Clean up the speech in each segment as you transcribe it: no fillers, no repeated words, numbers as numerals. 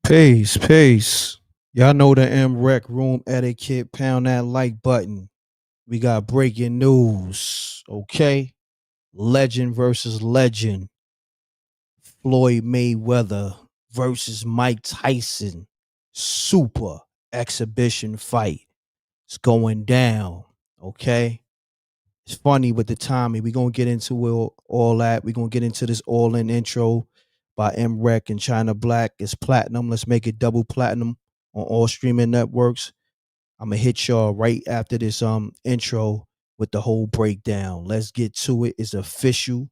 Peace, peace. Y'all know the M.Reck room etiquette. Pound that like button. We got breaking news. Okay. Legend versus legend. Floyd Mayweather versus Mike Tyson. Super exhibition fight. It's going down. Okay. It's funny with the timing. We're going to get into all that. We're going to get into this all in intro by M.Reck and China Black. It's platinum. Let's make it double platinum on all streaming networks. I'm going to hit y'all right after this intro with the whole breakdown. Let's get to it. It's official.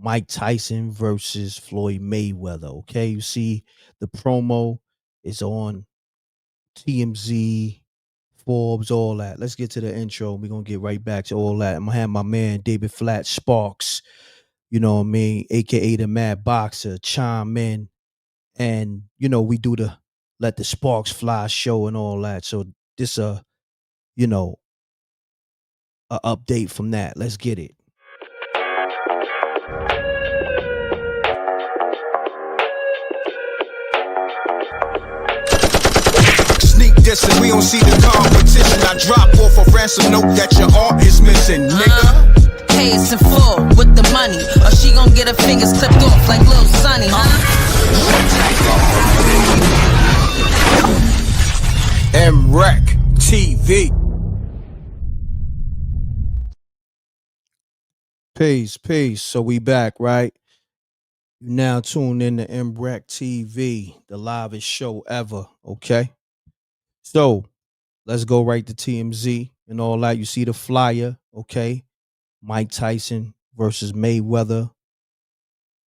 Mike Tyson versus Floyd Mayweather. Okay. You see the promo is on TMZ, Forbes, all that. Let's get to the intro. We're going to get right back to all that. I'm going to have my man, David Flat Sparkz, you know what I mean, a.k.a. the Mad Boxer, chime in. And, we do the Let the Sparks Fly show and all that. So this, you know, a update from that. Let's get it. Dissing, we don't see the competition. I drop off a ransom note that your art is missing, nigga. Pays in full with the money, or she gon' get her fingers clipped off like Lil Sonny, MRecktv. Peace. So we back, right? You now tuned in to MRecktv, the livest show ever, okay? So let's go right to TMZ and all that. You see the flyer, okay? Mike Tyson versus Mayweather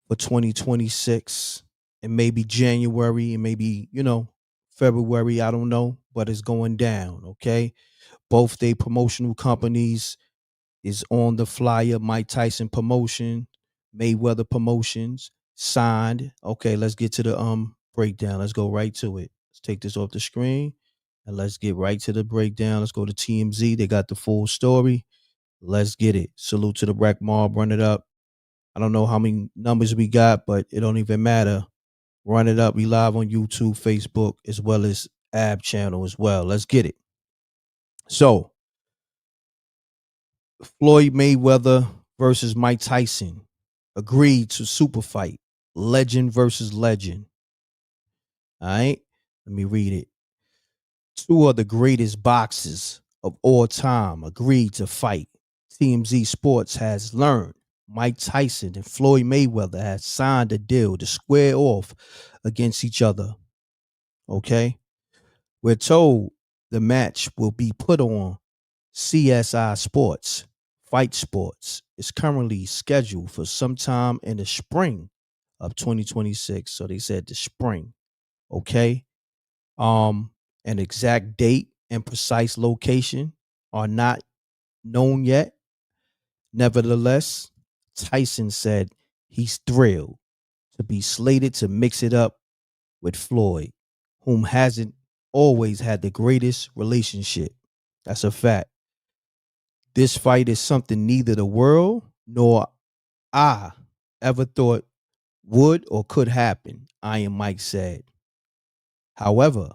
for 2026. It may be January, it may be, February, I don't know, but it's going down, okay? Both their promotional companies is on the flyer. Mike Tyson Promotion, Mayweather Promotions, signed. Okay, let's get to the breakdown. Let's go right to it. Let's take this off the screen and let's get right to the breakdown. Let's go to TMZ. They got the full story. Let's get it. Salute to the Rack Mob. Run it up. I don't know how many numbers we got, but it don't even matter. Run it up. We live on YouTube, Facebook, as well as Ab channel as well. Let's get it. So, Floyd Mayweather versus Mike Tyson agreed to super fight. Legend versus legend. All right. Let me read it. Two of the greatest boxers of all time agreed to fight. TMZ Sports has learned Mike Tyson and Floyd Mayweather has signed a deal to square off against each other. Okay. We're told the match will be put on CSI Sports. Fight Sports is currently scheduled for sometime in the spring of 2026. So they said the spring. Okay. An exact date and precise location are not known yet. Nevertheless, Tyson said he's thrilled to be slated to mix it up with Floyd, whom hasn't always had the greatest relationship. That's a fact. This fight is something neither the world nor I ever thought would or could happen, Iron Mike said. However,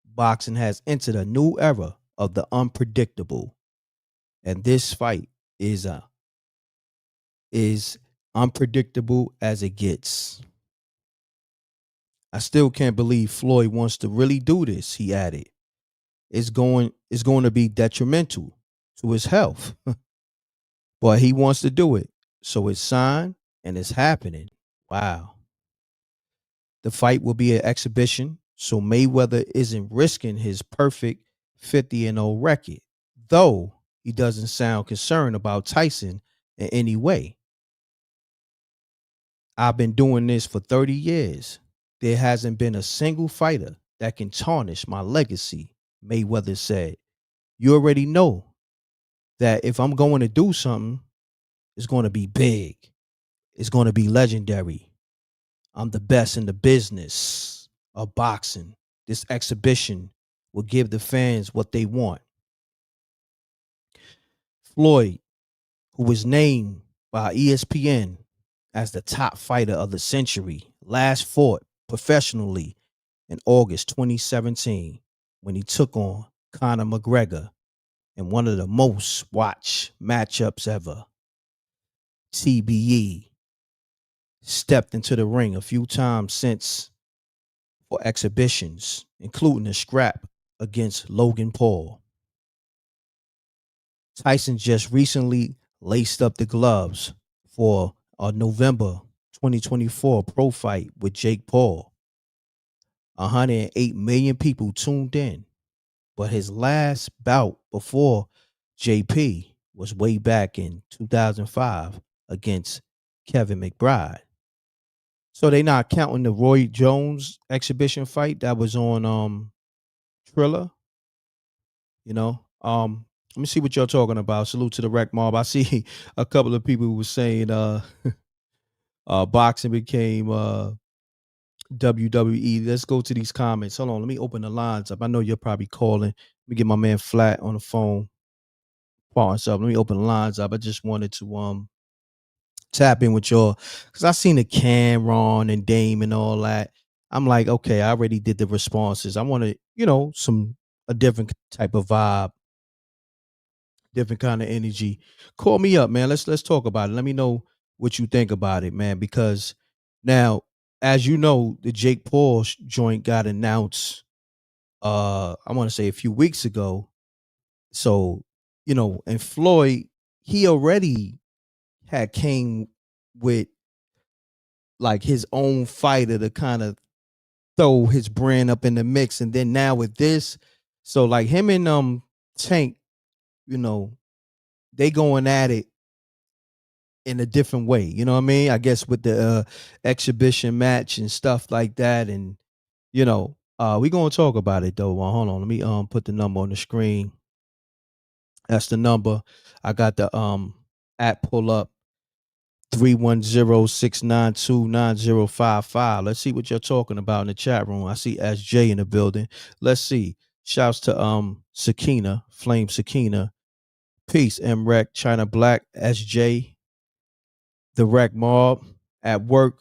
boxing has entered a new era of the unpredictable, and this fight is unpredictable as it gets. I still can't believe Floyd wants to really do this, he added. It's going to be detrimental to his health. But he wants to do it. So it's signed and it's happening. Wow. The fight will be an exhibition, so Mayweather isn't risking his perfect 50-0 record, though he doesn't sound concerned about Tyson in any way. I've been doing this for 30 years. There hasn't been a single fighter that can tarnish my legacy, Mayweather said. You already know that if I'm going to do something, it's going to be big. It's going to be legendary. I'm the best in the business of boxing. This exhibition will give the fans what they want. Floyd, who was named by ESPN as the top fighter of the century, last fought professionally in August 2017 when he took on Conor McGregor in one of the most watched matchups ever. TBE stepped into the ring a few times since for exhibitions, including a scrap against Logan Paul. Tyson just recently laced up the gloves for a November 2024 pro fight with Jake Paul. 108 million people tuned in, but his last bout before JP was way back in 2005 against Kevin McBride. So they not counting the Roy Jones exhibition fight that was on Triller, you know. Let me see what y'all talking about. Salute to the Rec Mob. I see a couple of people who were saying boxing became WWE. Let's go to these comments. Hold on, let me open the lines up. I know you're probably calling. Let me get my man Flat on the phone. Pause up. Let me open the lines up. I just wanted to tap in with y'all because I seen the Cameron and Dame and all that. I'm like, okay, I already did the responses. I wanted, a different type of vibe, different kind of energy. Call me up, man. Let's talk about it. Let me know what you think about it, man. Because now, as you know, the Jake Paul joint got announced. I want to say a few weeks ago. So, and Floyd, he already had came with like his own fighter to kind of throw his brand up in the mix, and then now with this, so like him and Tank, they going at it in a different way. You know what I mean? I guess with the exhibition match and stuff like that, and we gonna talk about it though. Hold on, let me put the number on the screen. That's the number. I got the app pull up. 310-692-9055. Let's see what you're talking about in the chat room. I see SJ in the building. Let's see. Shouts to Sakina, Flame Sakina. Peace, M.Reck, China Black, SJ, the Rec Mob. At work,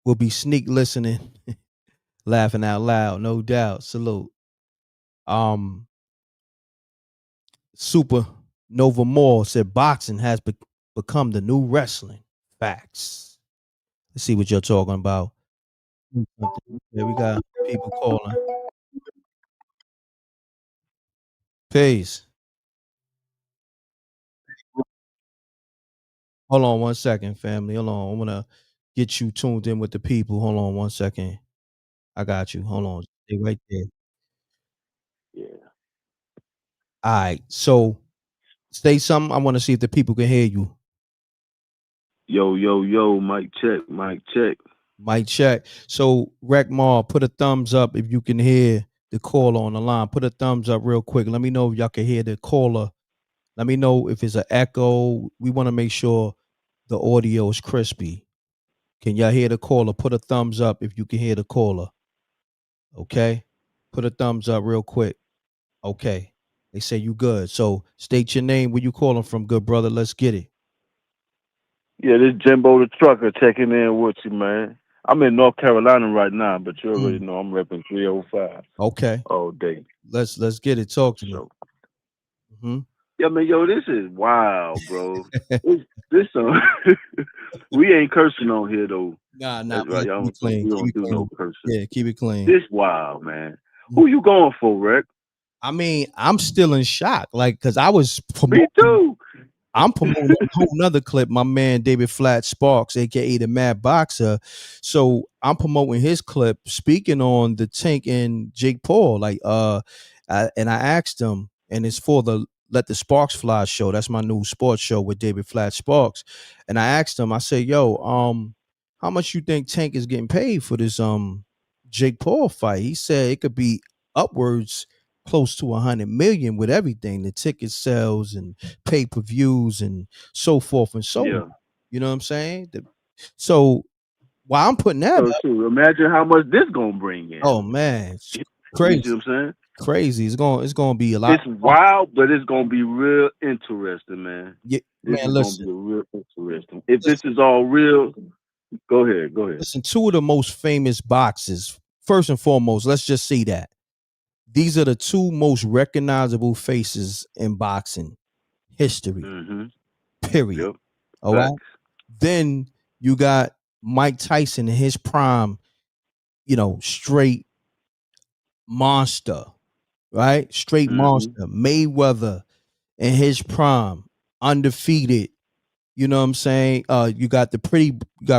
we'll be sneak listening, laughing out loud, no doubt. Salute. Super Nova Moore said boxing has become the new wrestling. Facts. Let's see what you're talking about. Yeah, we got people calling. Peace. Hold on 1 second, family. Hold on. I want to get you tuned in with the people. Hold on 1 second. I got you. Hold on. Stay right there. Yeah. All right. So say something. I want to see if the people can hear you. Yo, yo, yo, mic check, mic check. Mic check. So Rec Mar, put a thumbs up if you can hear the caller on the line. Put a thumbs up real quick. Let me know if y'all can hear the caller. Let me know if it's an echo. We want to make sure the audio is crispy. Can y'all hear the caller? Put a thumbs up if you can hear the caller. Okay? Put a thumbs up real quick. Okay. They say you good. So state your name, where you calling from, good brother. Let's get it. Yeah, this Jimbo the trucker checking in with you, man. I'm in North Carolina right now, but you already know I'm repping 305. Okay. All day. Let's get it. Talk to me. So, Mm-hmm. yeah, man, yo, this is wild, bro. this we ain't cursing on here though. Nah, That's man. right. Keep it We clean. don't do no cursing. Yeah, keep it clean. This wild, man. Who you going for, Rick? I mean, I'm still in shock. Like, because I was Me too. I'm promoting a whole nother clip. My man David Flat Sparkz, aka the Mad Boxer. So I'm promoting his clip, speaking on the Tank and Jake Paul. Like, and I asked him, and it's for the Let the Sparks Fly show. That's my new sports show with David Flat Sparkz. And I asked him, I said, "Yo, how much you think Tank is getting paid for this Jake Paul fight?" He said it could be upwards close to 100 million with everything, the ticket sales and pay-per-views and so forth and so on. You know what I'm saying? So while I'm putting that up, imagine how much this gonna bring in. Oh man, it's crazy. You see what I'm saying? Crazy. It's gonna be a lot. It's wild, but it's gonna be real interesting, man. Yeah, this man, is listen. gonna be real interesting. If this is all real, Go ahead. Go ahead. Listen, two of the most famous boxers. First and foremost, let's just see that these are the two most recognizable faces in boxing history. Mm-hmm. Period. Yep. All right. Facts. Then you got Mike Tyson in his prime. Straight monster, right? Straight Mm-hmm. monster. Mayweather in his prime, undefeated. You know what I'm saying? You got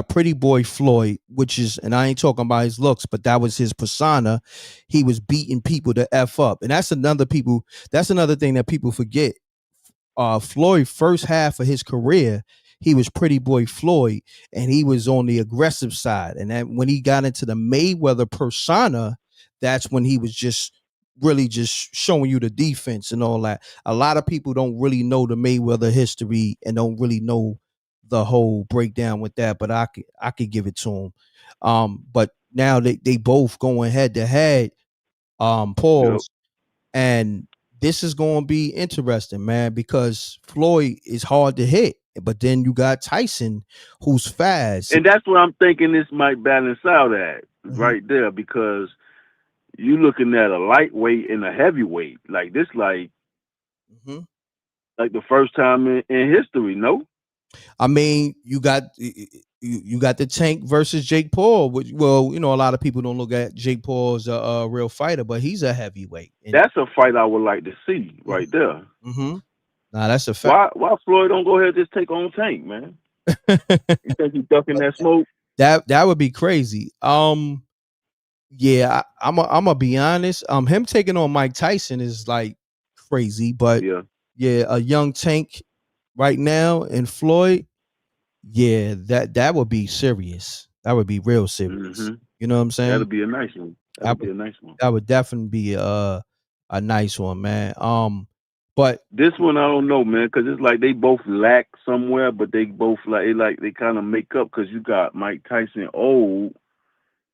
pretty boy Floyd, which is, and I ain't talking about his looks, but that was his persona. He was beating people to F up. And that's another thing that people forget. Floyd first half of his career, he was pretty boy Floyd, and he was on the aggressive side. And then when he got into the Mayweather persona, that's when he was just really just showing you the defense and all that. A lot of people don't really know the Mayweather history and don't really know the whole breakdown with that, but I could give it to him. But now they both going head to head. Yep. Pause. And this is going to be interesting, man, because Floyd is hard to hit, but then you got Tyson, who's fast. And that's what I'm thinking this might balance out at Mhm. right there, because you looking at a lightweight and a heavyweight. Like this, Mhm. like the first time in history, no? I mean, you got the Tank versus Jake Paul. Which, well, a lot of people don't look at Jake Paul as a real fighter, but he's a heavyweight. And That's a fight I would like to see right there. mm-hmm. Nah, that's a fact. Why Floyd don't go ahead and just take on Tank, man? You think he's ducking that smoke? that would be crazy. Yeah, I'm gonna be honest. Him taking on Mike Tyson is like crazy, but Yeah. yeah, a young Tank right now and Floyd, yeah, that would be serious. That would be real serious. Mm-hmm. You know what I'm saying? That'll be a nice one. That'll That be would a nice one. that would definitely be a nice one, man. But This one I don't know, man, because it's like they both lack somewhere, but they both they kind of make up, because you got Mike Tyson old,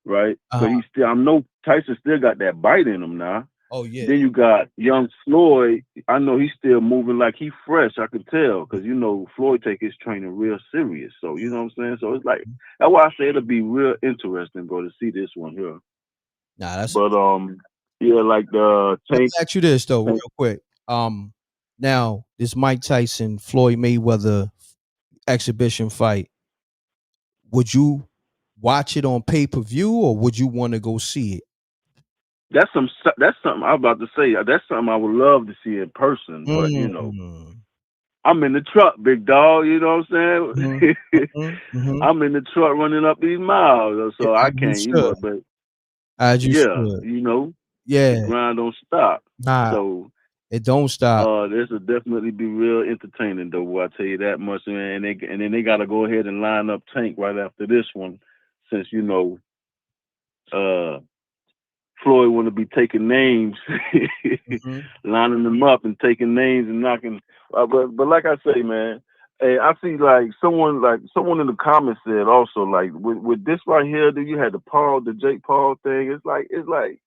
right? But he still, I know Tyson still got that bite in him now. oh yeah, Then you got young Floyd. I know he's still moving like he fresh. I can tell, because Floyd take his training real serious. So you know what I'm saying. So it's like that's why I say it'll be real interesting, bro, to see this one here. nah, that's. But yeah, like the Let me Tank. ask you this though, real Tank quick. Now this Mike Tyson Floyd Mayweather exhibition fight, would you watch it on pay per view or would you want to go see it? That's something I'm about to say. That's something I would love to see in person. But Mm. I'm in the truck, big dog. You know what I'm Mhm, saying? mhm, mhm. I'm in the truck running up these miles, Yeah, so I as you can't. should. But As you yeah, should. the Yeah. grind don't stop. Nah, So it don't stop. this will definitely be real entertaining, though. Boy, I tell you that much, man. And then they got to go ahead and line up Tank right after this one, since uh, Floyd want to be taking names, Mhm. lining them up and taking names and knocking. But like I say, man, hey, I see like someone in the comments said also, like with this right here, do you had the Jake Paul thing? It's like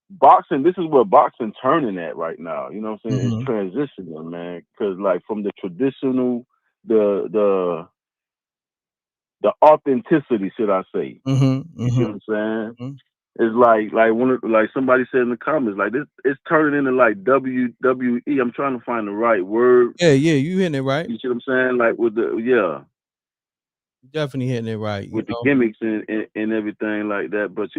boxing. This is where boxing turning at right now. You know what I'm saying? It's Mhm. transitioning, man, because like from the traditional, the the authenticity, should I say? Mhm. You see Mhm. what I'm saying? Mhm. It's like somebody said in the comments, like this, it's turning into like WWE. I'm trying to find the right word. Yeah, yeah, you hitting it right. You see what I'm saying? Like with You definitely hitting it right. with the gimmicks and everything like that. But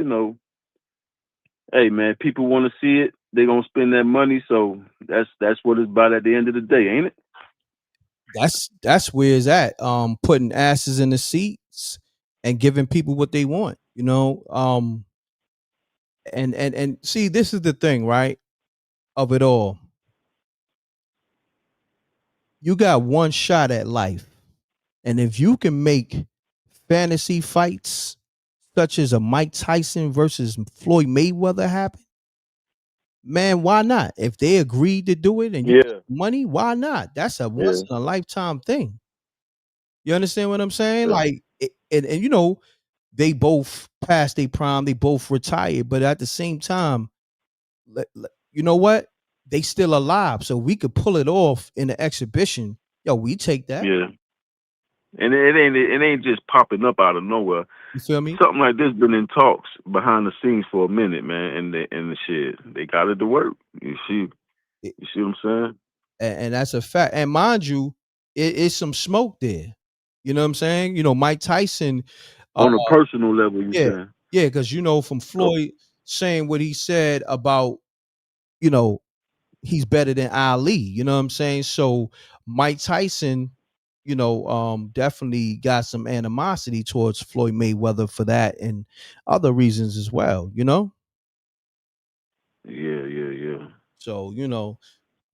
hey man, people want to see it. They're gonna spend that money, so that's what it's about at the end of the day, ain't it? That's where it's at. Putting asses in the seats and giving people what they want. And see, this is the thing, right? Of it all, you got one shot at life, and if you can make fantasy fights such as a Mike Tyson versus Floyd Mayweather happen, man, why not? If they agreed to do it and you got Yeah, money, why not? That's a once yeah, in a lifetime thing. You understand what I'm saying? yeah, Like, and they both passed their prime, they both retired, but at the same time, you know what? They still alive, so we could pull it off in the exhibition. Yo, we take that. yeah. And it ain't just popping up out of nowhere. You feel me? Something like this been in talks behind the scenes for a minute, man. And the shit, they got it to work. You see what I'm saying? And that's a fact. And mind you, it's some smoke there. You know what I'm saying? You know, Mike Tyson. On a personal level, you Yeah, saying? yeah, because you know, from Floyd saying what he said about, you know, he's better than Ali. You know what I'm saying? So Mike Tyson, you know, definitely got some animosity towards Floyd Mayweather for that and other reasons as well. You know. Yeah. So you know,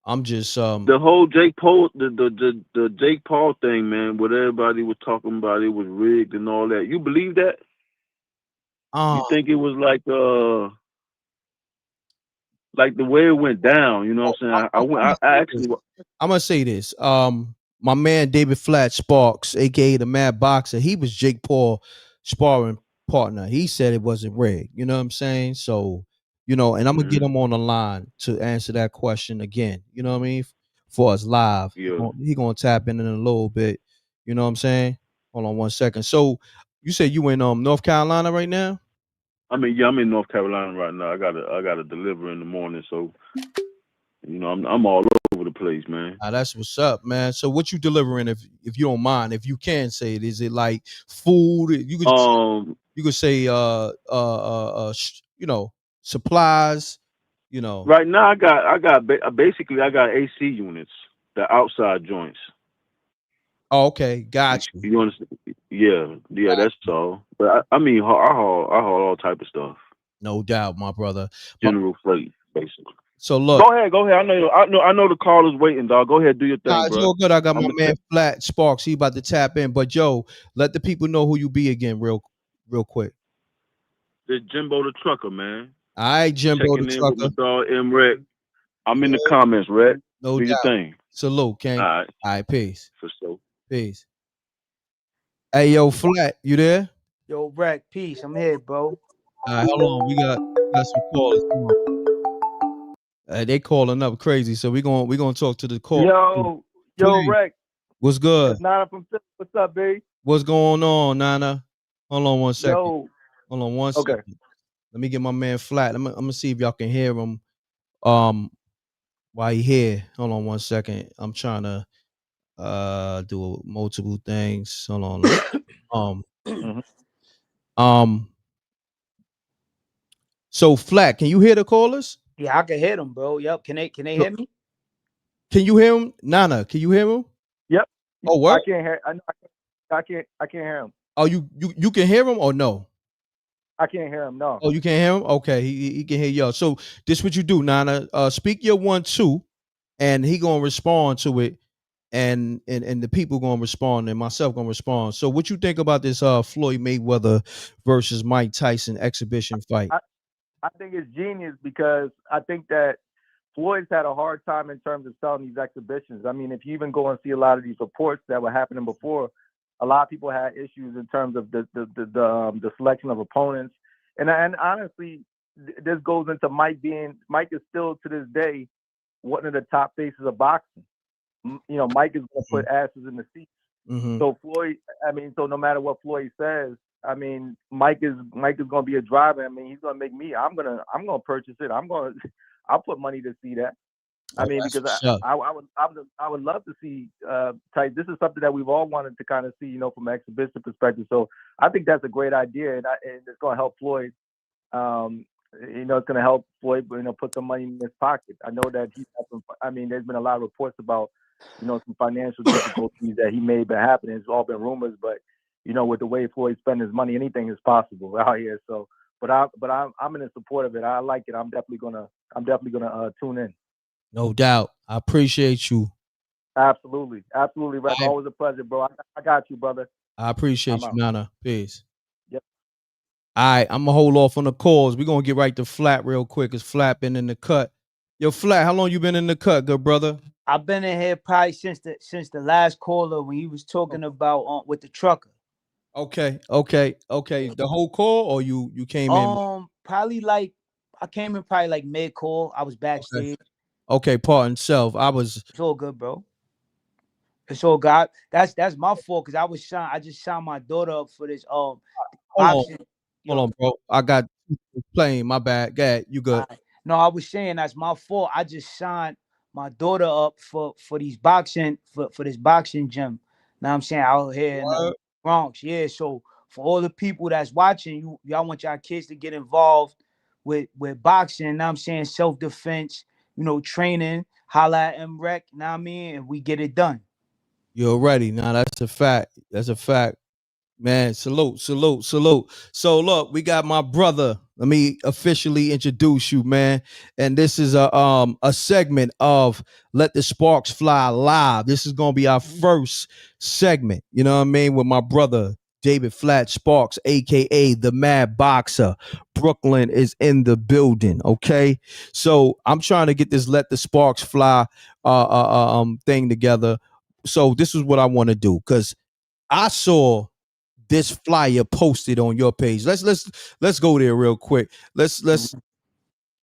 I'm just The whole Jake Paul, the Jake Paul thing, man. What everybody was talking about, it was rigged and all that. You believe that? You think it was like the way it went down? You know what I'm saying? I actually. I'm gonna say this. My man David Flat Sparkz, aka the Mad Boxer, he was Jake Paul sparring partner. He said it wasn't rigged. You know what I'm saying? So, you know, and I'm gonna get him on the line to answer that question again. You know what I mean? For us live. Yeah. He gonna tap in a little bit. You know what I'm saying? Hold on one second. So you said you in North Carolina right now? I mean, yeah, I'm in North Carolina right now. I gotta deliver in the morning, so you know, I'm all over the place, man. That's what's up, man. So what you delivering, if you don't mind, if you can say it, is it like food? You could say you know, supplies, you know. Right now basically I got AC units, the outside joints. Oh, okay, got you. You understand? Yeah, that's all. But I mean, I haul all type of stuff. No doubt, my brother. General freight, basically. So look, Go ahead. I know the call is waiting, dog. Go ahead, do your thing, it's bro. all good. I got my man Flat Sparkz. He about to tap in, but Joe, let the people know who you be again, real quick. This Jimbo the trucker, man. All right, Jimbo Checking the in with my trucker. dog M.Reck. I'm in the Yeah, comments, Rek. no Do your doubt. thing. Salute, King. All All right, peace. for sure. Peace. Hey, yo, Flat, you there? Yo, Reck, peace. I'm here, bro. All right, hold on. We got some callers. Come on. They calling up crazy, so we gonna talk to the call. Yo, Please. Reck. What's good? It's Nana from Philly. What's up, babe? What's going on, Nana? Hold on one second. Yo. Hold on one Okay. second. Let me get my man Flat. I'm gonna see if y'all can hear him. While he here. Hold on one second. I'm trying to do multiple things. Hold on. So Flat, can you hear the callers? Yeah, I can hear them, bro. Yep. Can they hear me? Can you hear him? Nana, can you hear him? Yep. Oh, what? I can't hear. I can't hear him. Oh, you can hear him or no? I can't hear him. No. Oh, you can't hear him? Okay, he can hear y'all. So this what you do, Nana. Speak your 1-2, and he gonna respond to it, and the people gonna respond, and myself gonna respond. So what you think about this Floyd Mayweather versus Mike Tyson exhibition fight? I think it's genius because I think that Floyd's had a hard time in terms of selling these exhibitions. I mean, if you even go and see a lot of these reports that were happening before, a lot of people had issues in terms of the selection of opponents. And honestly, this goes into Mike is still to this day one of the top faces of boxing. You know, Mike is going to put asses in the seats. Mm-hmm. So Floyd, I mean, so no matter what Floyd says, I mean, Mike is going to be a driver. I mean, he's going to make me. I'm going to purchase it. I'll put money to see that. I mean, because I would love to see Tyson. This is something that we've all wanted to kind of see, you know, from an exhibition perspective. So I think that's a great idea, and it's going to help Floyd. You know, it's going to help Floyd, you know, put some money in his pocket. I know that there's been a lot of reports about, you know, some financial difficulties that he may have been happening. It's all been rumors, but you know, with the way Floyd spends his money, anything is possible out here. So, but I'm in support of it. I like it. I'm definitely gonna tune in. No doubt. I appreciate you. Absolutely, Reck. Always a pleasure, bro. I got you, brother. I appreciate you, Nana. Peace. Yep. All right, I'm gonna hold off on the calls. We're gonna get right to Flat real quick. It's Flat been in the cut. Yo, Flat, how long you been in the cut, good brother? I've been in here probably since the last caller when he was talking about with the trucker. Okay. The whole call, or you came in? Probably like I came in probably like mid call. I was backstage. Okay, pardon self. It's all good, bro. It's all God. That's my fault because I just signed my daughter up for this Hold on, boxing. hold Yo, on, bro. I got playing. My bad. Go ahead. You good? no, I was saying that's my fault. I just signed my daughter up for these boxing for this boxing gym. Now I'm saying out here in the Bronx. Yeah. So for all the people that's watching, y'all want y'all kids to get involved with boxing. Now I'm saying self-defense, training, holla at M.Reck, now I mean, and we get it done. You're ready. Now that's a fact. That's a fact. Man, salute, salute, salute. So look, we got my brother. Let me officially introduce you, man. And this is a segment of Let the Sparkz Fly Live. This is gonna be our first segment, you know what I mean, with my brother David Flat Sparkz, aka the Mad Boxer. Brooklyn is in the building. Okay. So I'm trying to get this Let the Sparkz Fly thing together. So this is what I want to do, because I saw this flyer posted on your page. Let's go there real quick. Let's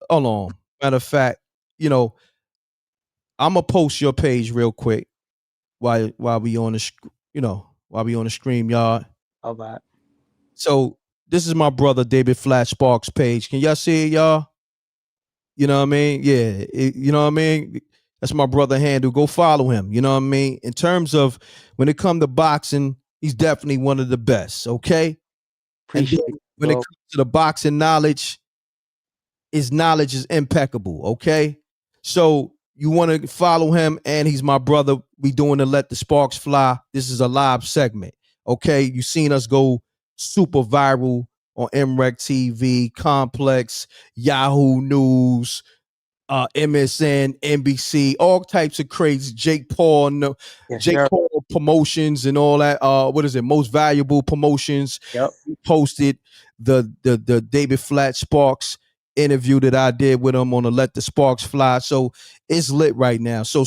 hold on. Matter of fact, I'm gonna post your page real quick while we on the while we on the stream, y'all. All right. So this is my brother David Flat Sparkz page. Can y'all see it, y'all? You know what I mean? Yeah, you know what I mean? That's my brother handle. Go follow him. You know what I mean? In terms of when it comes to boxing, he's definitely one of the best. Okay. Appreciate And it, when it comes to the boxing knowledge, his knowledge is impeccable. Okay. So you want to follow him, and he's my brother. We doing the Let the Sparkz Fly. This is a live segment. Okay. You seen us go super viral on MRecktv, Complex, Yahoo News, MSN, NBC, all types of crazy. Jake Paul, Paul promotions and all that. What is it? Most Valuable Promotions. Yep. Posted the David Flat Sparkz interview that I did with him on the Let the Sparkz Fly. So it's lit right now. So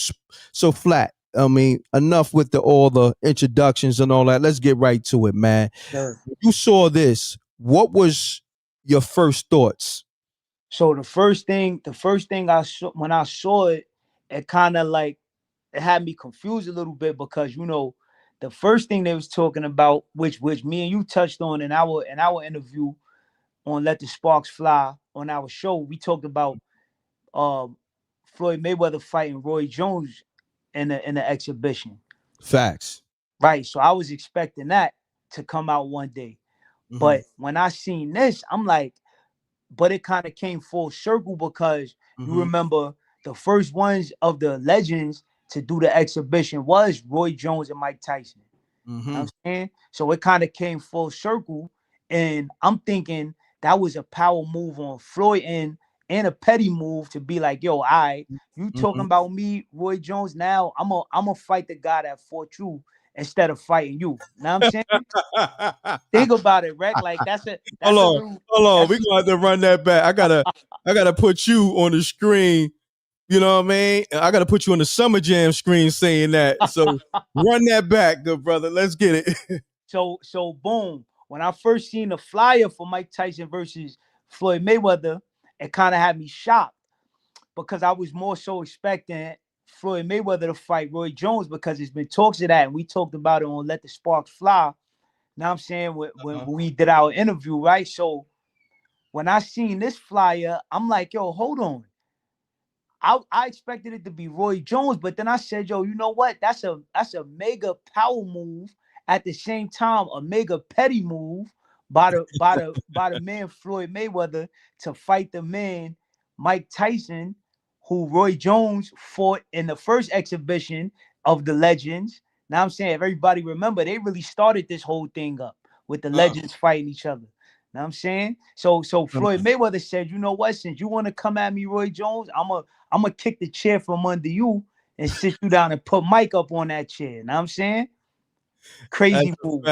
Flat. I mean, enough with all the introductions and all that. Let's get right to it, man. Sure. You saw this. What was your first thoughts? So the first thing I saw when I saw it, it kind of like it had me confused a little bit because the first thing they was talking about, which me and you touched on in our interview on Let the Sparkz Fly on our show, we talked about Floyd Mayweather fighting Roy Jones in the exhibition. Facts. Right. So I was expecting that to come out one day. Mm-hmm. But when I seen this, I'm like, but it kind of came full circle because you remember the first ones of the legends to do the exhibition was Roy Jones and Mike Tyson. You know what I'm saying? So it kind of came full circle. And I'm thinking that was a power move on Floyd and a petty move to be like, yo, all right, you talking about me, Roy Jones, now I'm a fight the guy that fought you instead of fighting you. Know what I'm saying? Think about it, Reck. Like hold on. We're gonna have to run that back. I gotta put you on the screen. You know what I mean? I gotta put you on the Summer Jam screen saying that. So run that back, good brother. Let's get it. So boom. When I first seen the flyer for Mike Tyson versus Floyd Mayweather, it kind of had me shocked because I was more so expecting Floyd Mayweather to fight Roy Jones because there's been talks of that, and we talked about it on Let the Sparkz Fly. Now I'm saying when we did our interview, right? So when I seen this flyer, I'm like, yo, hold on. I expected it to be Roy Jones, but then I said, yo, you know what? That's a mega power move. At the same time, a mega petty move by the man Floyd Mayweather to fight the man Mike Tyson, who Roy Jones fought in the first exhibition of the Legends. Now I'm saying, if everybody remember, they really started this whole thing up with the Legends fighting each other. Know what I'm saying? So Floyd Mayweather said, you know what? Since you want to come at me, Roy Jones, I'm gonna kick the chair from under you and sit you down and put Mike up on that chair. Know what I'm saying? Crazy move.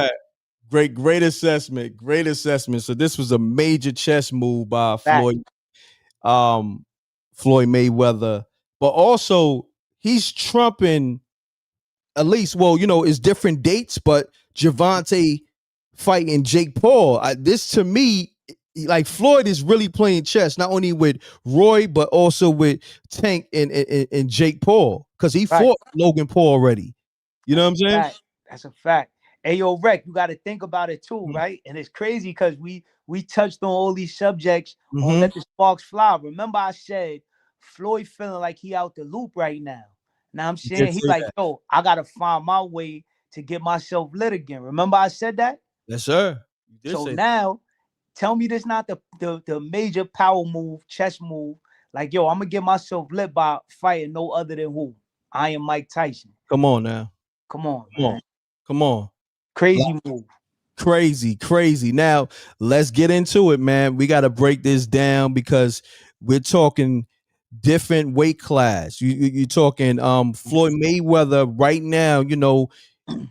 Great assessment. Great assessment. So this was a major chess move by Floyd Mayweather. But also he's trumping at least, well, it's different dates, but Gervonta fighting Jake Paul. This to me, like Floyd is really playing chess, not only with Roy, but also with Tank and Jake Paul, because he fought Logan Paul already. You know what I'm saying? That's a fact. Hey, yo, Rec, you got to think about it too, right? And it's crazy because we touched on all these subjects on Let the Sparks Fly. Remember, I said Floyd feeling like he out the loop right now. Now I'm You did saying he say like, that. yo, I gotta find my way to get myself lit again. Remember, I said that. Yes, sir. You did So say that. now, tell me this not the major power move, chess move. Like, yo, I'm gonna get myself lit by fighting no other than who? I am Mike Tyson. Come on now. Come on, Come man. on. Come on. Crazy move. Crazy. Now, let's get into it, man. We got to break this down because we're talking different weight class. You're talking Floyd Mayweather right now, you know,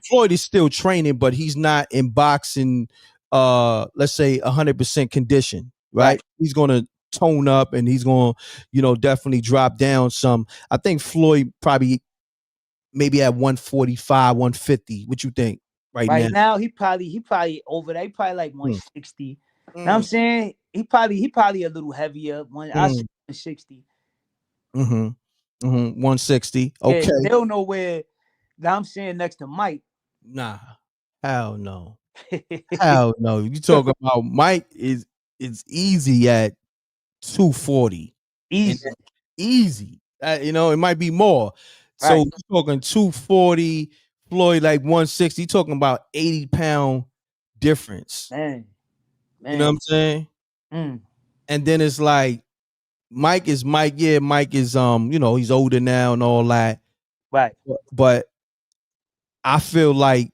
Floyd is still training, but he's not in boxing let's say 100% condition, right? He's going to tone up and he's going to, you know, definitely drop down some. I think Floyd probably maybe at 145, 150. What you think right now? Right now, he probably over there. He probably like 160. Now I'm Mm. saying he probably a little heavier. I say 160. 160. Yeah, Okay. still nowhere. Now I'm saying next to Mike. Nah. Hell no. Hell no. You talking about Mike is easy at 240. Easy. Easy. You know, it might be more. So Right. you're talking 240, Floyd like 160. You're talking about 80-pound difference. Man. You know what I'm saying? Mm. And then it's like Mike is Mike. Yeah, Mike is you know, he's older now and all that. Right. But I feel like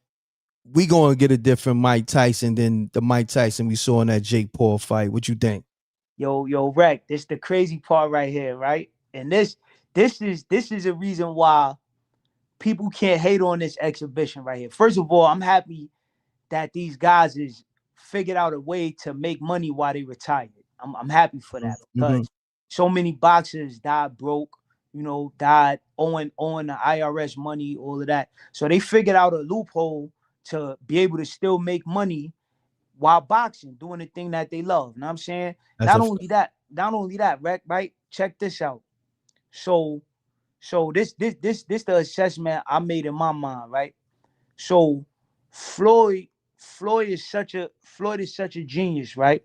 we gonna get a different Mike Tyson than the Mike Tyson we saw in that Jake Paul fight. What you think? Yo, Rec, this the crazy part right here, right? And this is a reason why people can't hate on this exhibition right here. First of all, I'm happy that these guys is figured out a way to make money while they retired. I'm happy for that because so many boxers died broke, you know, died owing the IRS money, all of that. So they figured out a loophole to be able to still make money while boxing, doing the thing that they love. You know what I'm saying? Not only that, right? Check this out. So this the assessment I made in my mind, right? So Floyd is such a genius, right?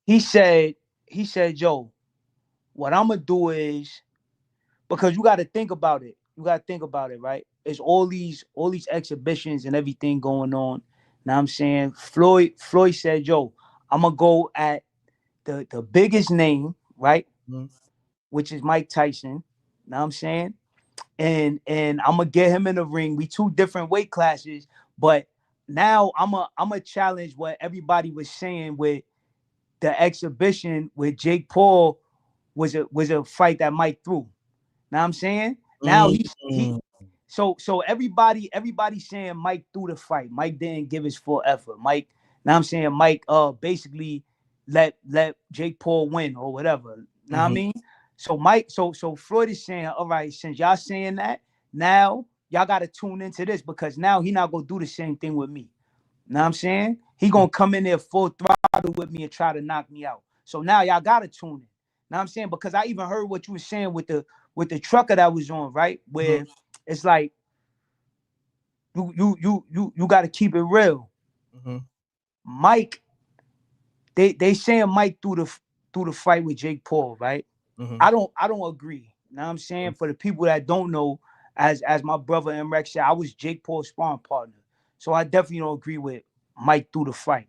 He said, yo, what I'm gonna do is, because you got to think about it. You got to think about it, right? There's all these exhibitions and everything going on. Now I'm saying Floyd said, yo, I'm gonna go at the biggest name, right? Which is Mike Tyson. Now I'm saying, and I'm gonna get him in the ring. We two different weight classes, but now I'm a challenge what everybody was saying with the exhibition with Jake Paul was a fight that Mike threw. Now I'm saying, now he so everybody saying Mike threw the fight. Mike didn't give his full effort. Mike, now I'm saying Mike basically let Jake Paul win or whatever. Now I mean, so Mike, so Floyd is saying, all right, since y'all saying that, now y'all gotta tune into this because now he not gonna do the same thing with me. Now I'm saying, he gonna come in there full throttle with me and try to knock me out. So now y'all gotta tune in. Now I'm saying, because I even heard what you were saying with the trucker that was on, right? Where it's like you got to keep it real. Mike, they saying Mike through the fight with Jake Paul, right? I don't agree. Now I'm saying, for the people that don't know, as my brother M.Reck said, I was Jake Paul's sparring partner, so I definitely don't agree with Mike through the fight.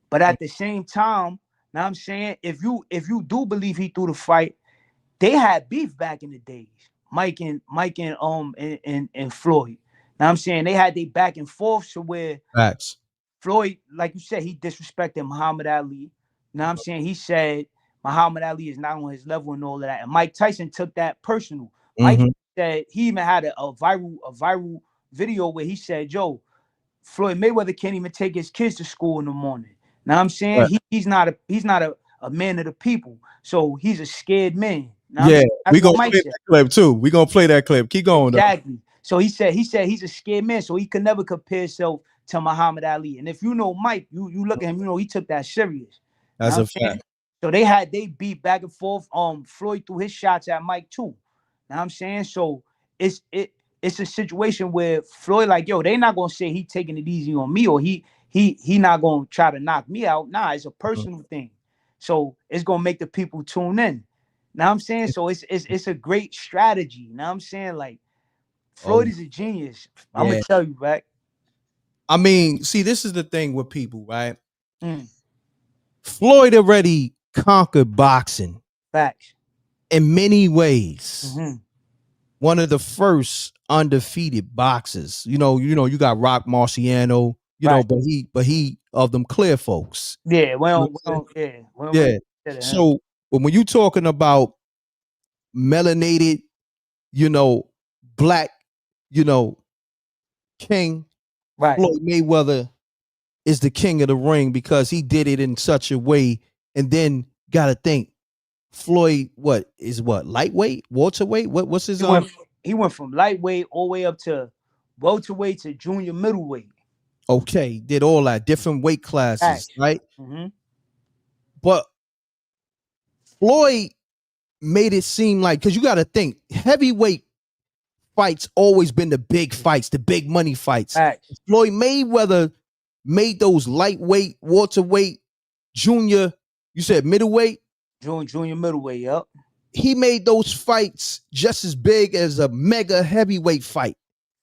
But at the same time, now I'm saying, if you do believe he threw the fight, they had beef back in the days. Mike and Floyd. Now I'm saying they had their back and forth to where Facts. Floyd, like you said, he disrespected Muhammad Ali. Now I'm saying he said Muhammad Ali is not on his level and all of that. And Mike Tyson took that personal. Mike said, he even had a viral video where he said, yo, Floyd Mayweather can't even take his kids to school in the morning. Now I'm saying, he's not a man of the people. So he's a scared man. Now Yeah, we gonna play that clip too. We gonna play that clip. Keep going. Exactly. Though. So he said he's a scared man. So he could never compare himself to Muhammad Ali. And if you know Mike, you look at him, you know he took that serious. That's a fact. So they beat back and forth. Floyd threw his shots at Mike too. Now I'm saying, so it's a situation where Floyd like, yo, they not gonna say he taking it easy on me or he not gonna try to knock me out. Nah, it's a personal thing. So it's gonna make the people tune in. Now I'm saying, so it's a great strategy. Now I'm saying, like, Floyd is a genius. I'm gonna tell you, right? I mean, see, this is the thing with people, right? Mm. Floyd already conquered boxing Facts. in many ways. Mm-hmm. One of the first undefeated boxers. You you got Rock Marciano, Right. but he of them clear folks. Yeah, Yeah. So when you talking about melanated, black, king, right. Floyd Mayweather is the king of the ring because he did it in such a way. And then gotta think, Floyd, lightweight, welterweight? What's his he went from lightweight all the way up to welterweight to junior middleweight. Okay, did all that, different weight classes, right? Mm-hmm. But Floyd made it seem like, because you got to think, heavyweight fights always been the big fights, the big money fights. Floyd Mayweather made those lightweight, welterweight, junior, you said middleweight? Junior middleweight, yep. He made those fights just as big as a mega heavyweight fight.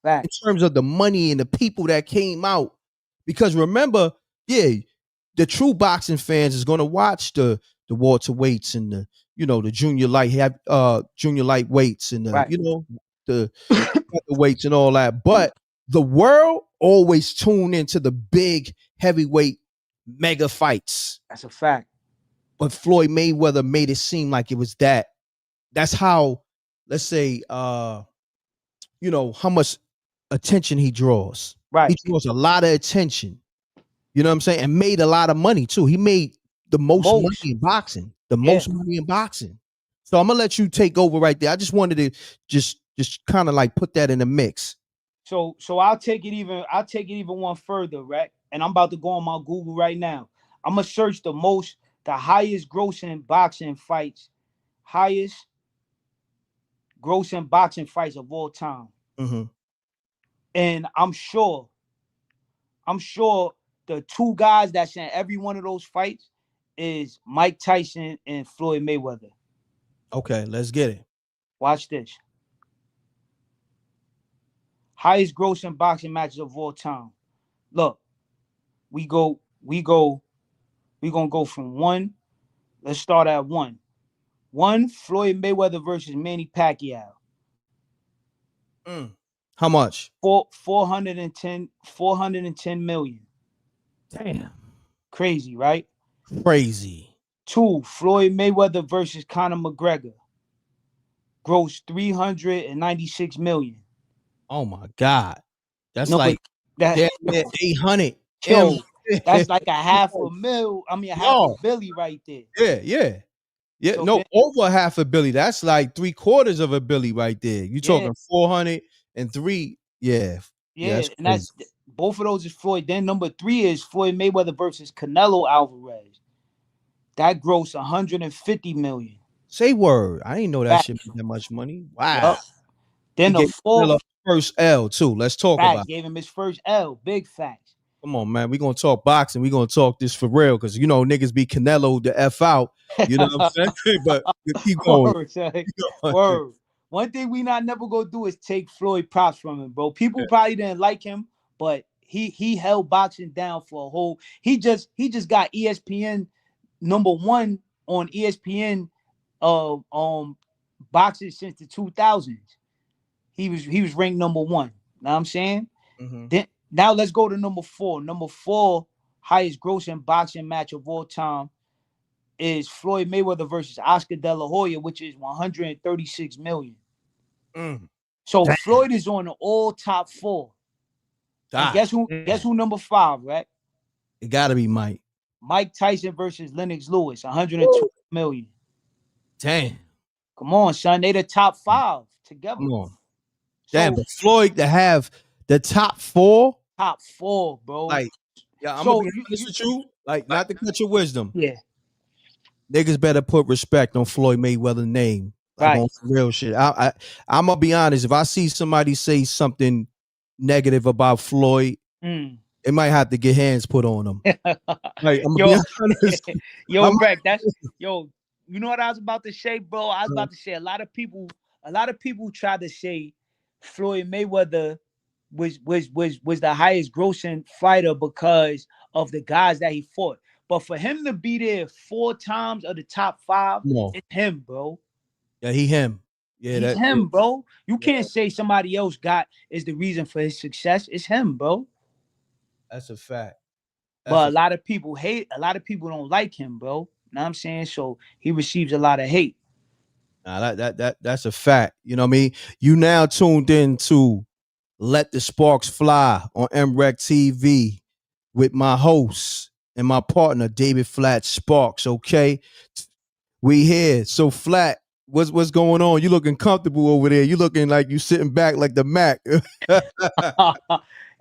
In terms of the money and the people that came out. Because remember, the true boxing fans is going to watch the welterweights and the the junior lightweights and the weights and all that. But the world always tune into the big heavyweight mega fights. That's a fact. But Floyd Mayweather made it seem like it was that. That's how, let's say, how much attention he draws. Right. He draws a lot of attention. You know what I'm saying? And made a lot of money too. He made the most money in boxing. Most money in boxing. So I'm gonna let you take over right there. I just wanted to just kind of like put that in the mix. So I'll take it even one further, right? And I'm about to go on my Google right now. I'm gonna search the highest grossing boxing fights, highest grossing boxing fights of all time. Mm-hmm. And I'm sure the two guys that's in every one of those fights is Mike Tyson and Floyd Mayweather. Okay, let's get it. Watch this. Highest grossing boxing matches of all time. Look, we're gonna go from one. Let's start at one. One, Floyd Mayweather versus Manny Pacquiao. How much? 410 million. Damn. Crazy, right? Crazy. Two, Floyd Mayweather versus Conor McGregor. Gross 396 million. Oh my God. That's like 800. Yo, that's like a half a mil. I mean, a half a billy right there. Yeah. So over half a billy. That's like 3/4 of a billy right there. You talking 403? Yeah. And that's both of those is Floyd. Then number 3 is Floyd Mayweather versus Canelo Alvarez. That gross 150 million. Say word. I didn't know that shit made that much money. Wow. Yep. Then the fourth first L too. Let's talk about it. Gave him his first L. Big facts. Come on, man. We're gonna talk boxing. We're gonna talk this for real. Cause niggas be Canelo the F out. You know what I'm saying? But keep going. Word. One thing we never gonna do is take Floyd props from him, bro. People probably didn't like him, but he held boxing down for a whole. He just got ESPN #1 on ESPN boxing since the 2000s. He was ranked #1. Know what I'm saying? Mm-hmm. Then now let's go to number 4. Number 4 highest grossing boxing match of all time is Floyd Mayweather versus Oscar De La Hoya, which is 136 million. So damn. Floyd is on the all top 4. And guess who number 5, right? It gotta be Mike. Mike Tyson versus Lennox Lewis, 102 million. Damn. Come on, son. They the top 5 together. Come on. Damn, but Floyd to have the top 4. Top 4, bro. Like, I'm gonna be honest with you. Like, not to cut your wisdom. Yeah. Niggas better put respect on Floyd Mayweather's name Like Right. on some real shit. I'm gonna be honest. If I see somebody say something negative about Floyd, they might have to get hands put on them. Like I'm gonna be Yo, honest. yo, I'm Reck, that's yo. You know what I was about to say, bro? I was about to say a lot of people try to say Floyd Mayweather was the highest grossing fighter because of the guys that he fought. But for him to be there 4 times of the top 5, no. it's him, bro. Yeah, him. Yeah, He's that. Yeah, him, bro. You yeah, can't say somebody else is the reason for his success. It's him, bro. that's a fact. That's But a a lot of people don't like him, bro. You know what I'm saying? So he receives a lot of hate. nah, that's a fact. You know what I mean? You now tuned in to Let the Sparks Fly on MRecktv with my host and my partner David Flat Sparkz. Okay, we here. So Flat, what's going on? You looking comfortable over there? You looking like you sitting back like the Mac.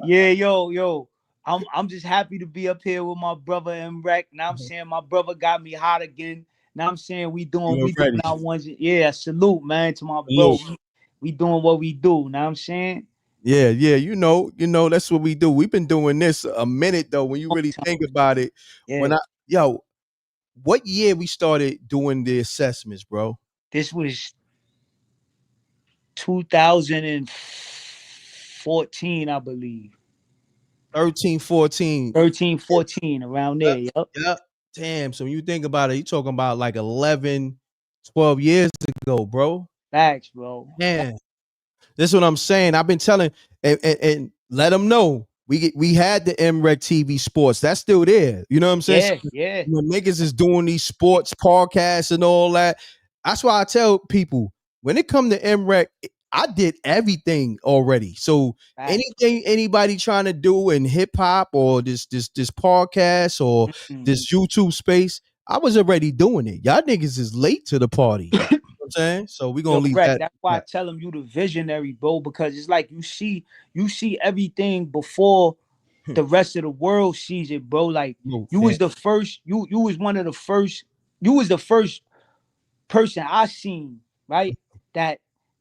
Yeah, yo. I'm just happy to be up here with my brother M.Reck. Now I'm saying my brother got me hot again. Now I'm saying we doing ready? our ones. Yeah, salute, man, to my bro. Salute. We doing what we do. Now I'm saying. Yeah, you know, that's what we do. We've been doing this a minute though. When you really think about it, Yeah. when what year we started doing the assessments, bro? This was 2014, I believe. 13, 14. 13, 14, around there. Yep. Yep. Damn. So when you think about it, you're talking about like 11, 12 years ago, bro. Facts, bro. Man, this is what I'm saying. I've been telling and let them know we had the MRecktv Sports. That's still there. You know what I'm saying? Yeah. When niggas is doing these sports podcasts and all that, that's why I tell people when it come to MRec, I did everything already. So Facts. anything anybody trying to do in hip hop or this podcast or this YouTube space, I was already doing it. Y'all niggas is late to the party. You know what I'm saying? So we're gonna leave that. That's why I tell him you the visionary, bro, because it's like you see everything before the rest of the world sees it, bro. Like you was the first, you was one of the first, you was the first person I seen, right?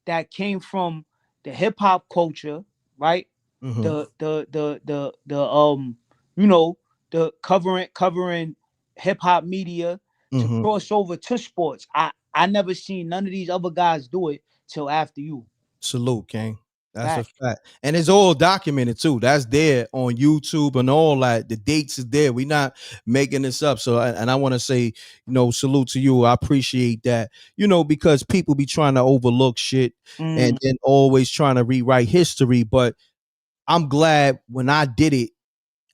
That came from the hip hop culture, right? The you know, the covering hip hop media to cross over to sports. I never seen none of these other guys do it till after you. Salute, King. That's a fact. And it's all documented too. That's there on YouTube and all that. The dates is there. We're not making this up. So, and I want to say, salute to you. I appreciate that, because people be trying to overlook shit and then always trying to rewrite history. But I'm glad when I did it,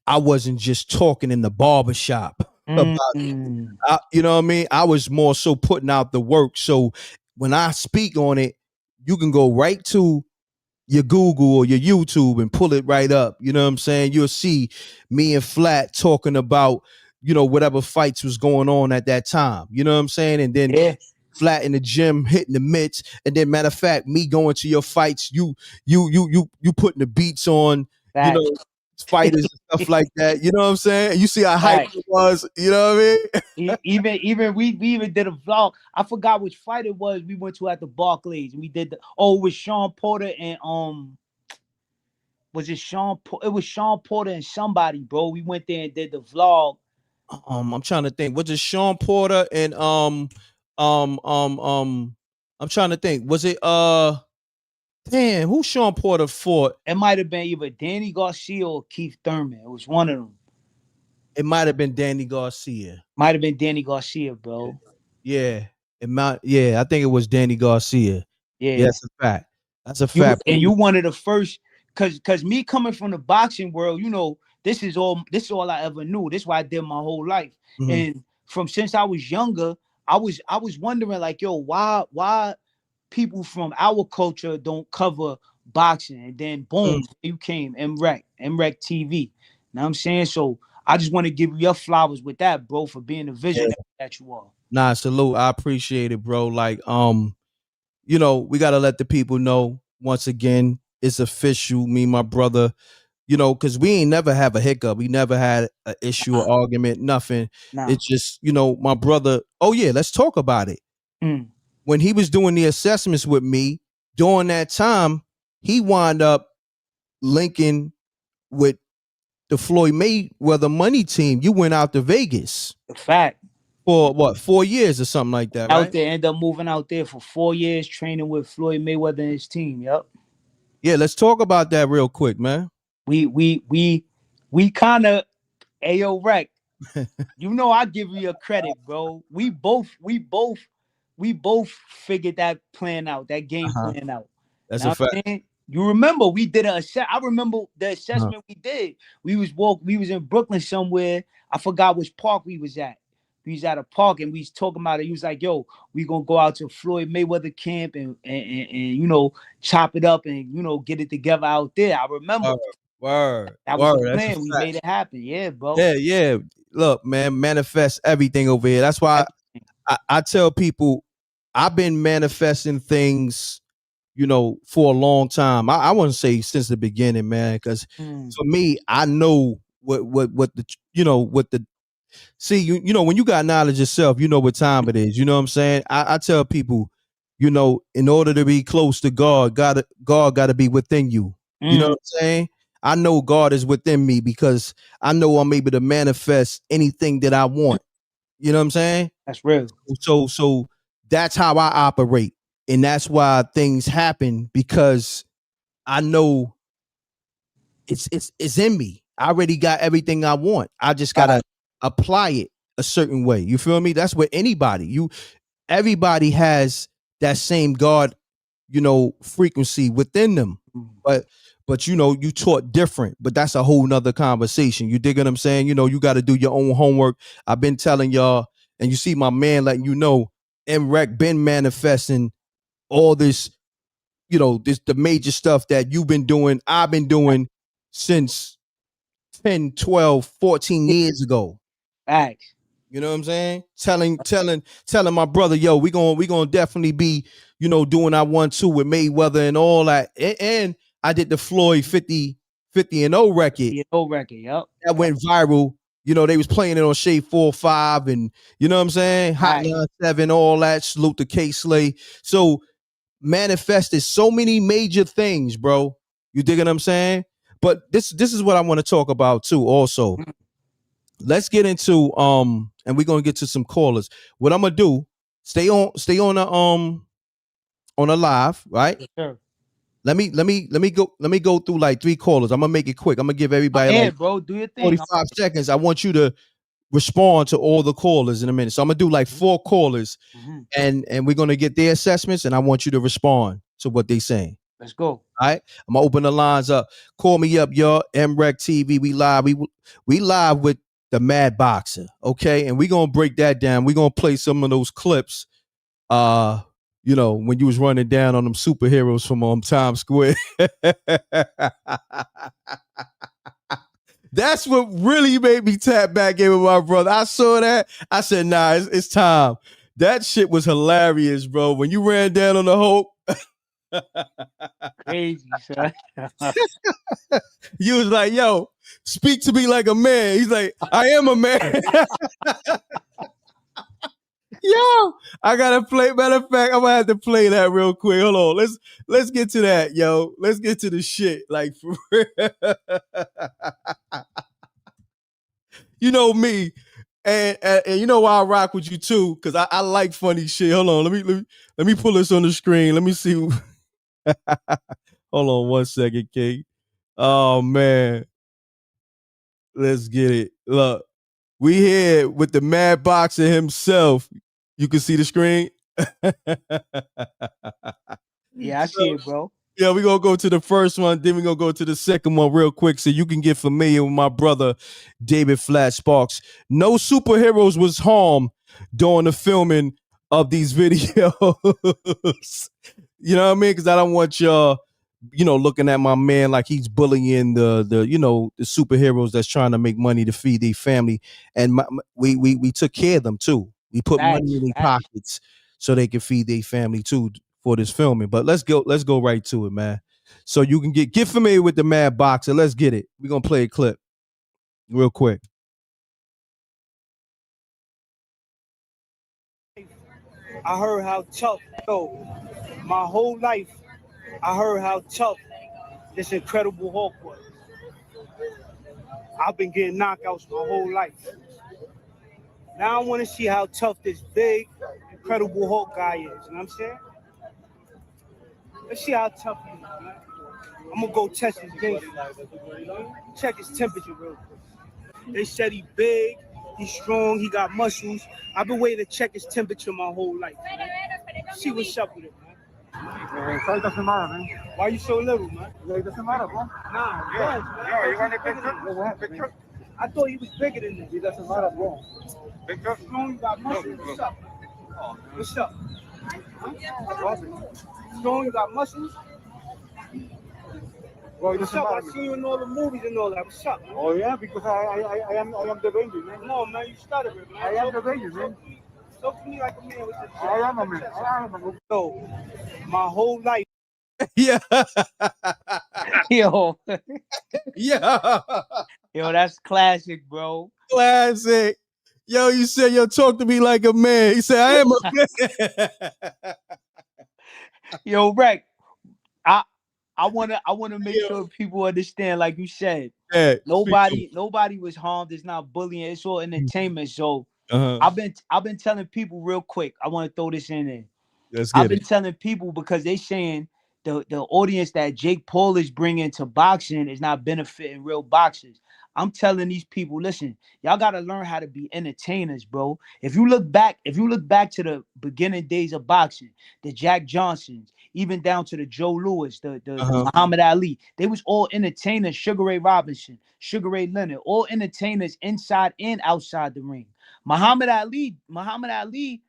I wasn't just talking in the barbershop about it. You know what I mean? I was more so putting out the work. So when I speak on it, you can go right to your Google or your YouTube and pull it right up. You know what I'm saying? You'll see me and Flat talking about, whatever fights was going on at that time. You know what I'm saying? And then Flat in the gym hitting the mitts. And then matter of fact, me going to your fights, you putting the beats on, fighters and stuff like that. You know what I'm saying? And you see how hype it was, you know what I mean? even we even did a vlog. I forgot which fight it was we went to at the Barclays. We did it was Sean Porter and was it Sean it was Sean Porter and somebody, bro. We went there and did the vlog. I'm trying to think. Was it Sean Porter and I'm trying to think. Was it damn, who Sean Porter fought? It might have been either Danny Garcia or Keith Thurman. It was one of them. It might have been Danny Garcia. Might have been Danny Garcia, bro. Yeah. I think it was Danny Garcia. Yeah, that's a fact. That's a fact. And you one of the first, cause me coming from the boxing world, this is all I ever knew. This is what I did my whole life. And since I was younger, I was wondering like, yo, why people from our culture don't cover boxing? And then boom, you came MRecktv. Know what I'm saying? So I just want to give you your flowers with that, bro, for being the visionary that you are. Nah, salute. I appreciate it, bro. Like, we gotta let the people know once again, it's official. Me and my brother, because we ain't never have a hiccup. We never had an issue or argument, nothing. It's just, my brother. Oh yeah, let's talk about it. when he was doing the assessments with me during that time, he wound up linking with the Floyd Mayweather money team. You went out to Vegas The fact. for what, 4 years or something like that, Out right? there, end up moving out there for 4 years, training with Floyd Mayweather and his team. Yep. Yeah, let's talk about that real quick, man. We kind of M.Reck. You know, I give you a credit, bro. We both figured that plan out, that game plan out. That's Now a fact. you remember we did I remember the assessment we did. We was in Brooklyn somewhere. I forgot which park we was at. We was at a park and we was talking about it. He was like, yo, we gonna go out to Floyd Mayweather camp and you know, chop it up and you know, get it together out there. I remember. Word. That was the plan. We made it happen. Yeah, bro. Yeah. Look, man, manifest everything over here. That's why I tell people I've been manifesting things, you know, for a long time. I wouldn't say since the beginning, man, because for me, I know what the, you know, what the, see, you know, when you got knowledge yourself, you know what time it is. You know what I'm saying? I tell people, you know, in order to be close to God got to be within you. You know what I'm saying? I know God is within me because I know I'm able to manifest anything that I want. You know what I'm saying? That's real. So that's how I operate. And that's why things happen, because I know it's in me. I already got everything I want. I just gotta apply it a certain way. You feel me? That's what everybody has that same God, you know, frequency within them. But you know, you taught different, but that's a whole nother conversation. You dig what I'm saying? You know, you got to do your own homework. I've been telling y'all, and you see my man letting you know, M.Reck been manifesting all this, you know, the major stuff that you've been doing, I've been doing since 10, 12, 14 years ago. Facts. You know what I'm saying? Telling my brother, yo, we gonna definitely be, you know, doing our 1-2 with Mayweather and all that. And I did the Floyd 50 and 0 record. 0 record, yep. That went viral. You know, they was playing it on Shade 4-5 and you know what I'm saying? Hotline 7, all that. Salute to K Slay. So manifested so many major things, bro. You dig what I'm saying? But this is what I want to talk about too, also. Let's get into and we're gonna get to some callers. What I'm gonna do, stay on the live, right? Sure. Let me go through like 3 callers. I'm gonna make it quick. I'm gonna give everybody like bro, do your thing. 45 seconds. I want you to respond to all the callers in a minute. So I'm gonna do like 4 callers, and we're gonna get their assessments, and I want you to respond to what they saying. Let's go. All right, I'm gonna open the lines up. Call me up, y'all. MRecktv. We live. We live with the Mad Boxer. Okay, and we're gonna break that down. We're gonna play some of those clips. You know, when you was running down on them superheroes from Times Square. That's what really made me tap back in with my brother. I saw that. I said, nah, it's time. That shit was hilarious, bro. When you ran down on the Hope. Crazy, son. You was like, yo, speak to me like a man. He's like, I am a man. Yo, I gotta play. Matter of fact, I'm gonna have to play that real quick. Hold on. Let's get to that, yo. Let's get to the shit. Like, for real. You know me, and you know why I rock with you too, because I like funny shit. Hold on, let me pull this on the screen. Let me see. Hold on 1 second, Kate. Oh man, let's get it. Look, we here with the Mad Boxer himself. You can see the screen. Yeah, I see it, bro. Yeah, we're gonna go to the first one, then we're gonna go to the second one real quick so you can get familiar with my brother David Flat Sparkz. No superheroes was harmed during the filming of these videos. You know what I mean? Because I don't want y'all, you know, looking at my man like he's bullying the you know, the superheroes that's trying to make money to feed their family. And we took care of them too. We put money in their pockets so they can feed their family too for this filming. But let's go right to it, man. So you can get familiar with the Mad Boxer. Let's get it. We're gonna play a clip real quick. I heard how tough, my whole life, I heard how tough this Incredible Hulk was. I've been getting knockouts my whole life. Now I want to see how tough this big, Incredible Hulk guy is. You know what I'm saying? Let's see how tough he is, man. I'm gonna go test his game. Check his temperature real quick. They said he big, he's strong, he got muscles. I've been waiting to check his temperature my whole life, man. See what's up with it, man. It doesn't matter, man. Why you so little, man? It doesn't matter, bro. Nah, Yo, you want a picture? I thought he was bigger than this. It doesn't matter, bro. Picture? Strong, you got muscles. What's up? What's up? Huh? Strong, you got muscles. Bro, What's up? I see you in all the movies and all that. What's up, man? Oh yeah, because I am the baby, man. No, man, you started it, man. I am the baby, man. Talk to me like a man with the I am a man. I am a man. So, my whole life. Yeah. Yo, Yeah. yo, that's classic, bro. Classic. Yo, you said, yo, talk to me like a man. He said, I am a man. Yo, Reck, I wanna make sure people understand, like you said, Yeah, nobody was harmed. It's not bullying. It's all entertainment. So I've been telling people real quick. I want to throw this in there. I've been telling people because they saying the audience that Jake Paul is bringing to boxing is not benefiting real boxers. I'm telling these people, listen, y'all got to learn how to be entertainers, bro. If you look back to the beginning days of boxing, the Jack Johnsons, even down to the Joe Louis, the Muhammad Ali, they was all entertainers. Sugar Ray Robinson, Sugar Ray Leonard, all entertainers inside and outside the ring. Muhammad Ali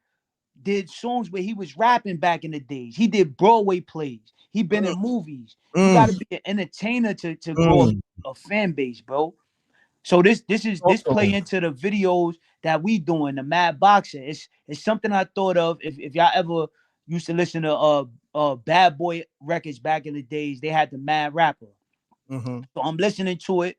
did songs where he was rapping back in the days. He did Broadway plays. He been in movies. You got to be an entertainer to grow a fan base, bro. So this play into the videos that we doing, the Mad Boxer. It's something I thought of. If y'all ever used to listen to Bad Boy records back in the days, they had the Mad Rapper. So I'm listening to it,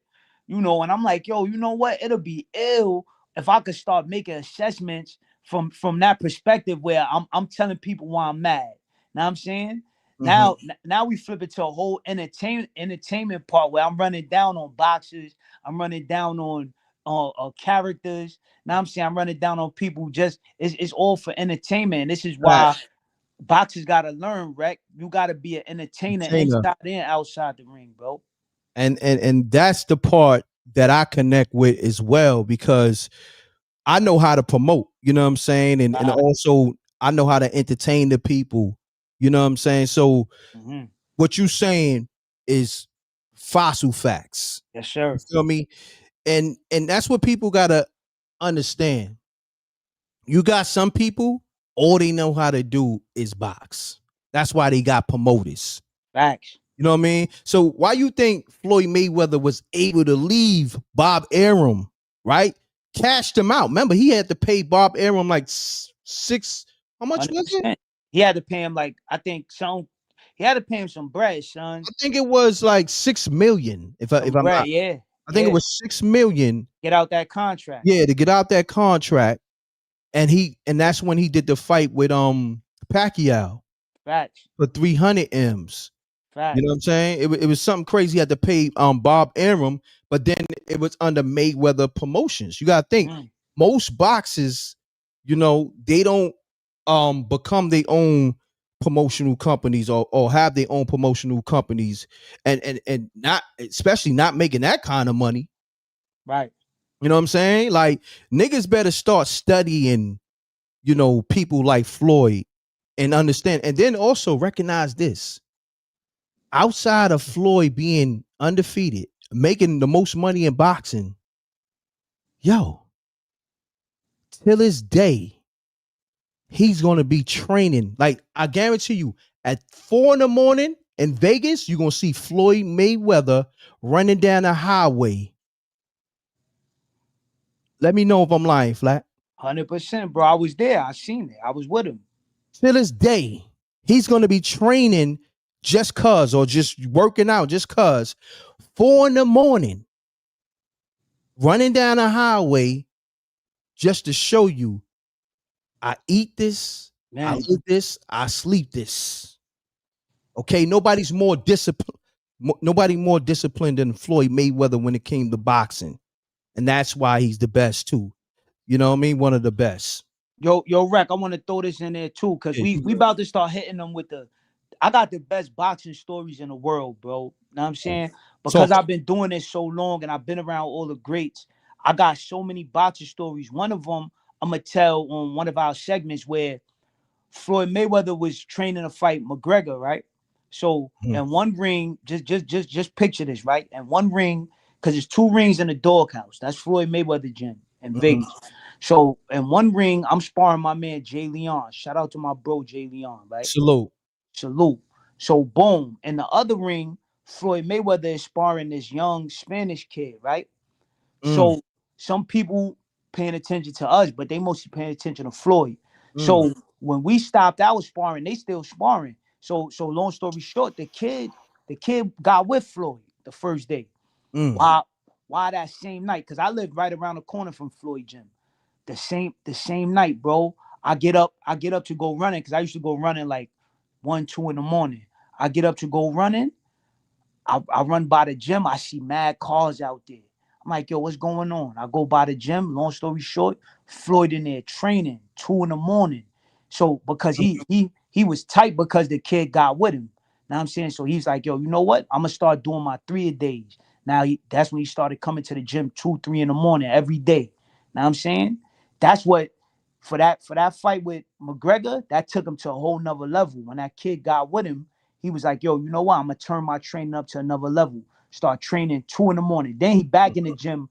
and I'm like, yo, you know what? It'll be ill if I could start making assessments from that perspective where I'm telling people why I'm mad. Know what I'm saying? Now we flip it to a whole entertainment part where I'm running down on boxers. I'm running down on characters. Now I'm saying I'm running down on people. Just it's all for entertainment. This is why boxers gotta learn, Reck. You gotta be an entertainer inside and outside the ring, bro. And that's the part that I connect with as well, because I know how to promote, you know what I'm saying? And also I know how to entertain the people, you know what I'm saying? So what you saying is fossil facts. Yes, sir. You feel me? And that's what people gotta understand. You got some people, all they know how to do is box. That's why they got promoters. Facts. You know what I mean? So why you think Floyd Mayweather was able to leave Bob Arum, right? Cashed him out. Remember, he had to pay Bob Arum like six. How much 100%. Was it? He had to pay him like, I think he had to pay him some bread, son. I think it was like $6 million. If I'm not, yeah. I think it was $6 million. Get out that contract. Yeah, to get out that contract. And that's when he did the fight with Pacquiao. Facts. For 300 M's. Facts. You know what I'm saying? It was something crazy. He had to pay Bob Arum, but then it was under Mayweather Promotions. You gotta think most boxers, they don't become their own promotional companies or have their own promotional companies and not, especially not making that kind of money. Right. You know what I'm saying? Like, niggas better start studying, people like Floyd and understand, and then also recognize this. Outside of Floyd being undefeated, making the most money in boxing, till this day, he's going to be training. Like, I guarantee you, at 4 a.m. in Vegas, you're going to see Floyd Mayweather running down the highway. Let me know if I'm lying, Flat. 100%, bro. I was there. I seen it. I was with him. Till this day, he's going to be training just cause, or just working out just cause, 4 a.m, running down the highway just to show you, I eat this, I Man, live this, I sleep this. Okay, nobody's more disciplined. Nobody more disciplined than Floyd Mayweather when it came to boxing, and that's why he's the best too. You know what I mean? One of the best. yo, Rec, I want to throw this in there too, because Yeah, we about to start hitting them with the. I got the best boxing stories in the world, bro. Know what I'm saying? Because talk. I've been doing this so long and I've been around all the greats. I got so many boxing stories. One of them I'm gonna tell on one of our segments where Floyd Mayweather was training to fight McGregor, right? So Mhm. in one ring, just picture this, right? In one ring, because there's two rings in the doghouse. That's Floyd Mayweather gym in Mhm. Vegas. So in one ring, I'm sparring my man Jay Leon. Shout out to my bro Jay Leon, right? Salute. Salute. So boom. In the other ring, Floyd Mayweather is sparring this young Spanish kid, right? Mm. So some people paying attention to us, but they mostly paying attention to Floyd. Mm. So when we stopped our sparring, they still sparring. So long story short, the kid got with Floyd the first day. Mm. Why that same night? Because I live right around the corner from Floyd gym. The same night, bro. I get up to go running because I used to go running like 1, 2 in the morning. I get up to go running. I run by the gym. I see mad cars out there. I'm like, yo, what's going on? I go by the gym. Long story short, Floyd in there training 2 in the morning. So because he was tight because the kid got with him. Now I'm saying, so he's like, yo, you know what? I'm gonna start doing my 3-a-days. Now that's when he started coming to the gym 2, 3 in the morning every day. Now I'm saying, that's what for that fight with McGregor, that took him to a whole nother level. When that kid got with him, he was like, yo, you know what? I'm gonna turn my training up to another level. Start training 2 in the morning. Then he back in the gym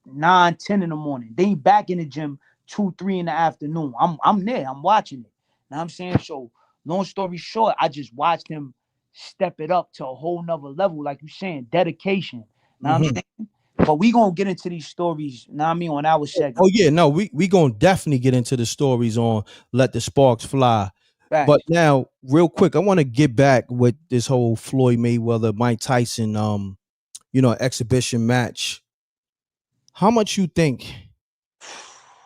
9, 10 in the morning. Then he back in the gym 2, 3 in the afternoon. I'm there. I'm watching it. Now I'm saying, so long story short, I just watched him step it up to a whole nother level, like you saying, dedication. Now I'm Mhm. saying, but we gonna get into these stories. Now I mean, on our Oh segment. yeah, no, we gonna definitely get into the stories on Let the Sparks Fly. But Facts. now, real quick, I want to get back with this whole Floyd Mayweather, Mike Tyson, exhibition match. How much you think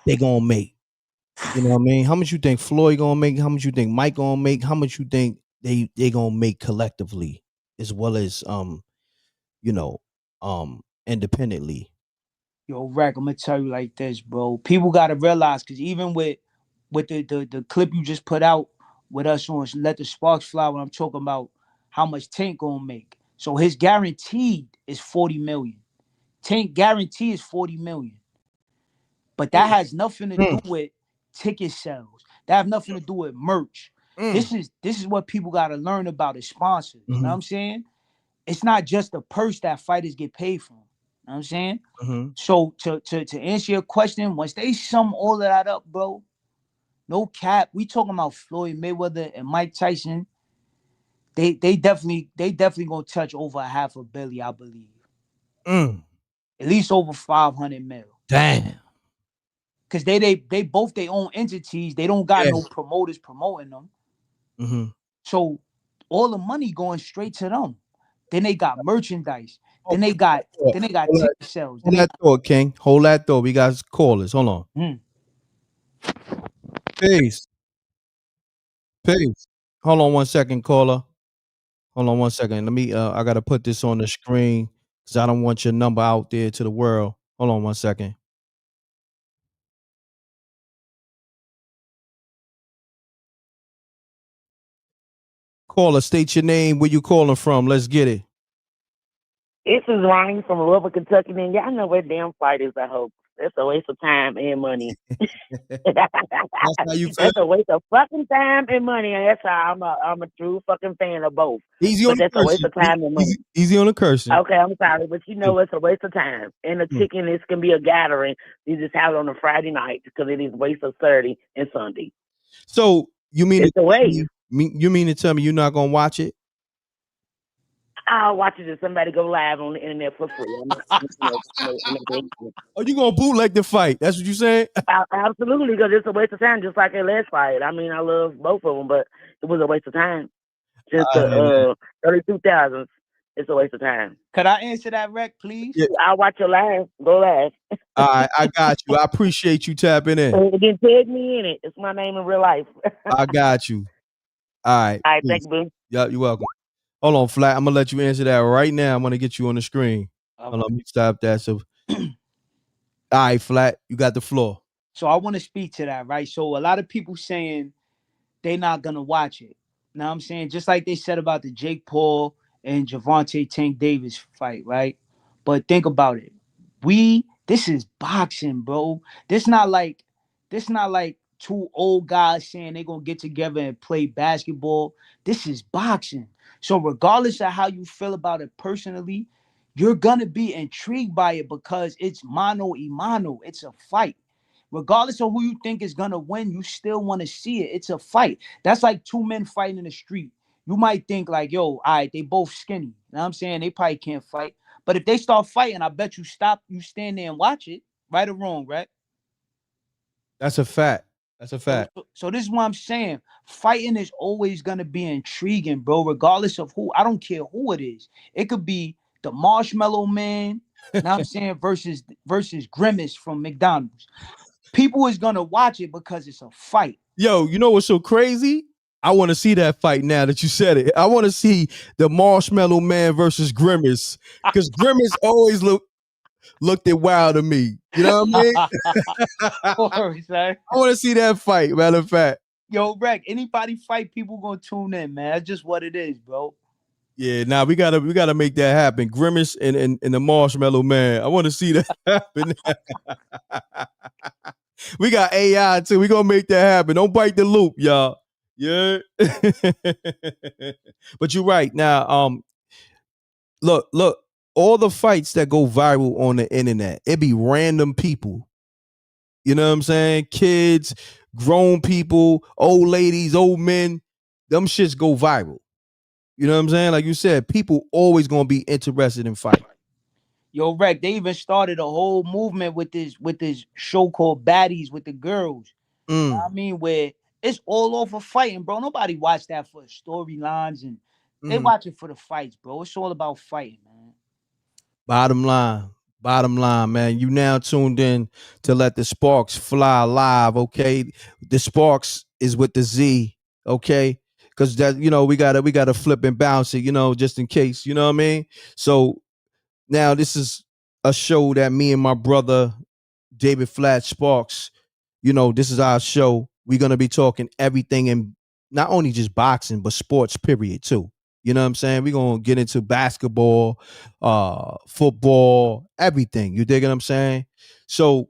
they gonna make? You know what I mean? How much you think Floyd gonna make? How much you think Mike gonna make? How much you think they gonna make collectively, as well as you know, independently? Yo, Rack, I'm gonna tell you like this, bro. People gotta realize, cause even with the clip you just put out with us on Let the Sparks Fly, when I'm talking about how much Tank gonna make. So his guaranteed is 40 million. Tank guarantee is 40 million. But that has nothing to do Mm, with ticket sales. That have nothing to do with merch. mm, This is what people gotta learn about as sponsors. You know what mhm, I'm saying? It's not just the purse that fighters get paid from. You know what I'm saying? mhm. So to answer your question, once they sum all of that up, bro, no cap. We talking about Floyd Mayweather and Mike Tyson. They definitely gonna touch over a $500 million, I believe. Mm. At least over 500 mil. Damn. Cause they both their own entities. They don't got Yeah. no promoters promoting them. Mhm. So all the money going straight to them. Then they got merchandise. Then Okay. they got Hold then they got that, ticket sales. Then hold they that thought, King. Hold that thought. We got callers. Hold on. got Peace. Peace. Hold on one second, caller. Hold on one second. Let me I gotta put this on the screen because I don't want your number out there to the world. Hold on one second. Caller, state your name, where you calling from. Let's get it. This is Ronnie from Louisville, Kentucky, and y'all know what damn fight is a hoax. It's a waste of time and money. That's how you feel? That's a waste of fucking time and money, and that's how I'm a true fucking fan of both. Easy on But the that's a waste cursing. of time and money. Easy on the cursing. Okay, I'm sorry, but you know it's a waste of time. And the Mm. chicken is can be a gathering. You just have it on a Friday night because it is a waste of Saturday and Sunday. So you mean to It's a tell waste. me you mean to tell me you're not gonna watch it? I'll watch it if somebody go live on the internet for free. I'm not, I'm not paying for it. Are you gonna bootleg the fight? That's what you saying? Absolutely, because it's a waste of time, just like that last fight. I mean, I love both of them, but it was a waste of time since I hear that. the early 2000s. It's a waste of time. Could I answer that, Reck, please? Yeah. I'll watch your live. Go live. All right, I got you. I appreciate you tapping in. And then tag me in it. It's my name in real life. I got you. All right. All right, Peace. thank you, boo. Yeah, you're welcome. Hold on, Flat. I'm gonna let you answer that right now. I'm gonna get you on the screen. All Hold on, right. let me stop that. So, all right, Flat, you got the floor. So I want to speak to that, right? So a lot of people saying they're not gonna watch it. Now I'm saying, just like they said about the Jake Paul and Javante Tank Davis fight, right? But think about it. This is boxing, bro. This not like two old guys saying they're gonna get together and play basketball. This is boxing. So regardless of how you feel about it personally, you're gonna be intrigued by it because it's mano y mano. It's a fight. Regardless of who you think is gonna win, you still want to see it. It's a fight. That's like two men fighting in the street. You might think like, yo, all right, they both skinny. You know what I'm saying? They probably can't fight. But if they start fighting, I bet you stand there and watch it. Right or wrong, right? That's a fact. That's a fact. So this is what I'm saying. Fighting is always gonna be intriguing, bro. Regardless of who, I don't care who it is. It could be the Marshmallow Man, you know what I'm saying, versus Grimace from McDonald's. People is gonna watch it because it's a fight. Yo, you know what's so crazy? I want to see that fight now that you said it. I want to see the Marshmallow Man versus Grimace, because Grimace always looked it wild to me. You know what I mean? I want to see that fight. Matter of fact. Yo, Reck, anybody fight, people gonna tune in, man. That's just what it is, bro. Yeah, nah, we gotta make that happen. Grimace and the Marshmallow Man. I want to see that happen. We got AI too. We gonna make that happen. Don't bite the loop, y'all. Yeah. But you're right. Now, look, all the fights that go viral on the internet, it be random people. You know what I'm saying? Kids, grown people, old ladies, old men. Them shits go viral. You know what I'm saying? Like you said, people always gonna be interested in fighting. Yo, Reck, they even started a whole movement with this show called Baddies with the girls. You know what I mean, where it's all over fighting, bro. Nobody watch that for storylines, and they watch it for the fights, bro. It's all about fighting, man. Bottom line, man. You now tuned in to Let the Sparkz Fly live, okay? The Sparkz is with the Z, okay? Because that, we gotta flip and bounce it, just in case, you know what I mean? So now this is a show that me and my brother David Flat Sparkz, this is our show. We're gonna be talking everything, in not only just boxing, but sports period too. You know what I'm saying? We're gonna get into basketball, football, everything. You dig what I'm saying? So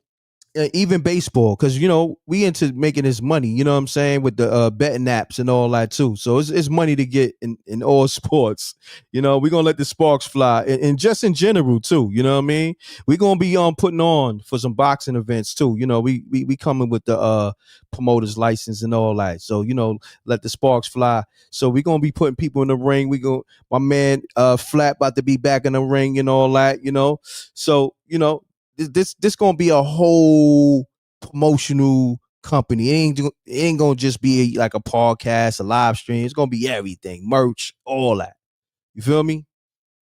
even baseball, because we into making this money, you know what I'm saying, with the betting apps and all that too. So it's money to get in all sports. We're gonna let the sparks fly, and just in general too. You know what I mean? We're gonna be putting on for some boxing events too. We coming with the promoter's license and all that. So let the sparks fly. So we're gonna be putting people in the ring. My man Flat about to be back in the ring and all that. So this gonna be a whole promotional company. It ain't gonna just be like a podcast, a live stream. It's gonna be everything, merch, all that. You feel me?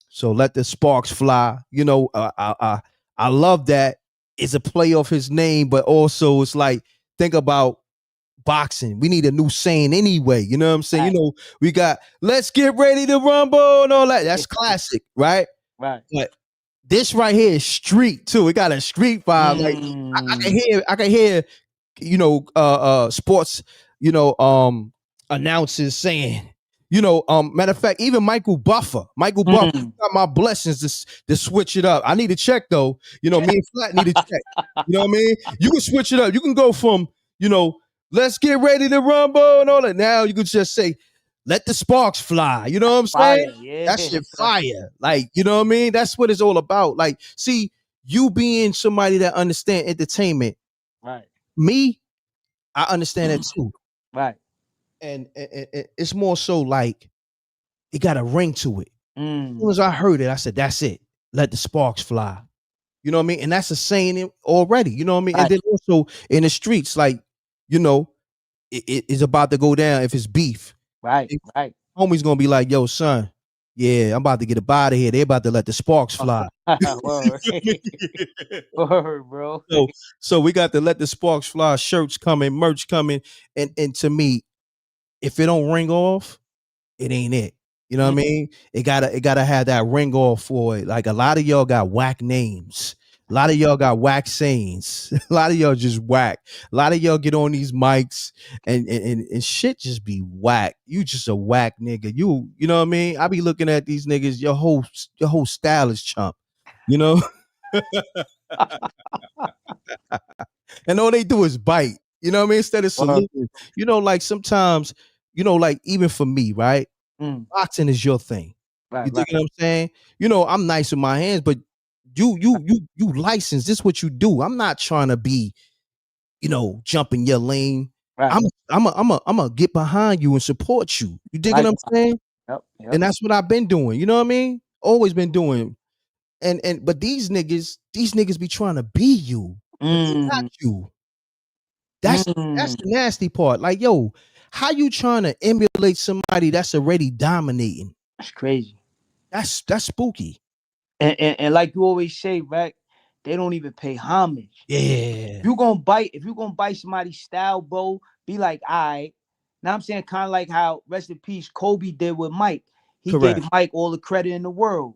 So let the sparks fly. I love that. It's a play off his name, but also it's like, think about boxing. We need a new saying anyway. You know what I'm saying? Right. We got "Let's get ready to rumble" and all that. That's classic, right? Right. But this right here is street too. It got a street vibe. Like I can hear, sports, announcers saying, matter of fact, even Michael Buffer got my blessings to switch it up. I need to check though. Me and Flat need to check. You know what I mean? You can switch it up. You can go from, "Let's get ready to rumble" and all that. Now you can just say, "Let the sparks fly." You know what I'm saying? Fire, yeah. That shit fire. Like, you know what I mean? That's what it's all about. Like, see, you being somebody that understand entertainment. Right. Me, I understand that too. Right. And it's more so like it got a ring to it. As soon as I heard it, I said, that's it. Let the sparks fly. You know what I mean? And that's a saying already. You know what I mean? Right. And then also in the streets, like, it is about to go down if it's beef. Right. Right. Homie's gonna be like, "Yo, son, Yeah, I'm about to get up out of here. They about to let the sparks fly. Word. Word, bro. So we got to let the sparks fly. Shirts coming, merch coming, and to me, if it don't ring off, it ain't it. You know what I mean? It gotta have that ring off for it. Like a lot of y'all got whack names. A lot of y'all got whack sayings. A lot of y'all just whack. A lot of y'all get on these mics and shit just be whack. You just a whack nigga. You know what I mean? I be looking at these niggas. Your whole style is chump. You know? And all they do is bite. You know what I mean? Instead of saluting. You know, like sometimes, you know, like even for me, right? Boxing is your thing. You dig what I'm saying? You know, I'm nice with my hands, but you licensed. This is what you do. I'm not trying to be, you know, jumping your lane. I'm a get behind you and support you. You dig what I'm saying? Yep. And that's what I've been doing. You know what I mean? Always been doing. But these niggas be trying to be you. But they not you. That's the nasty part. Like, yo, how you trying to emulate somebody that's already dominating? That's crazy. That's spooky. And like you always say, right? They don't even pay homage. Yeah. If you gonna bite somebody's style, bro, be like, all right. Now I'm saying kind of like how rest in peace Kobe did with Mike. He gave Mike all the credit in the world.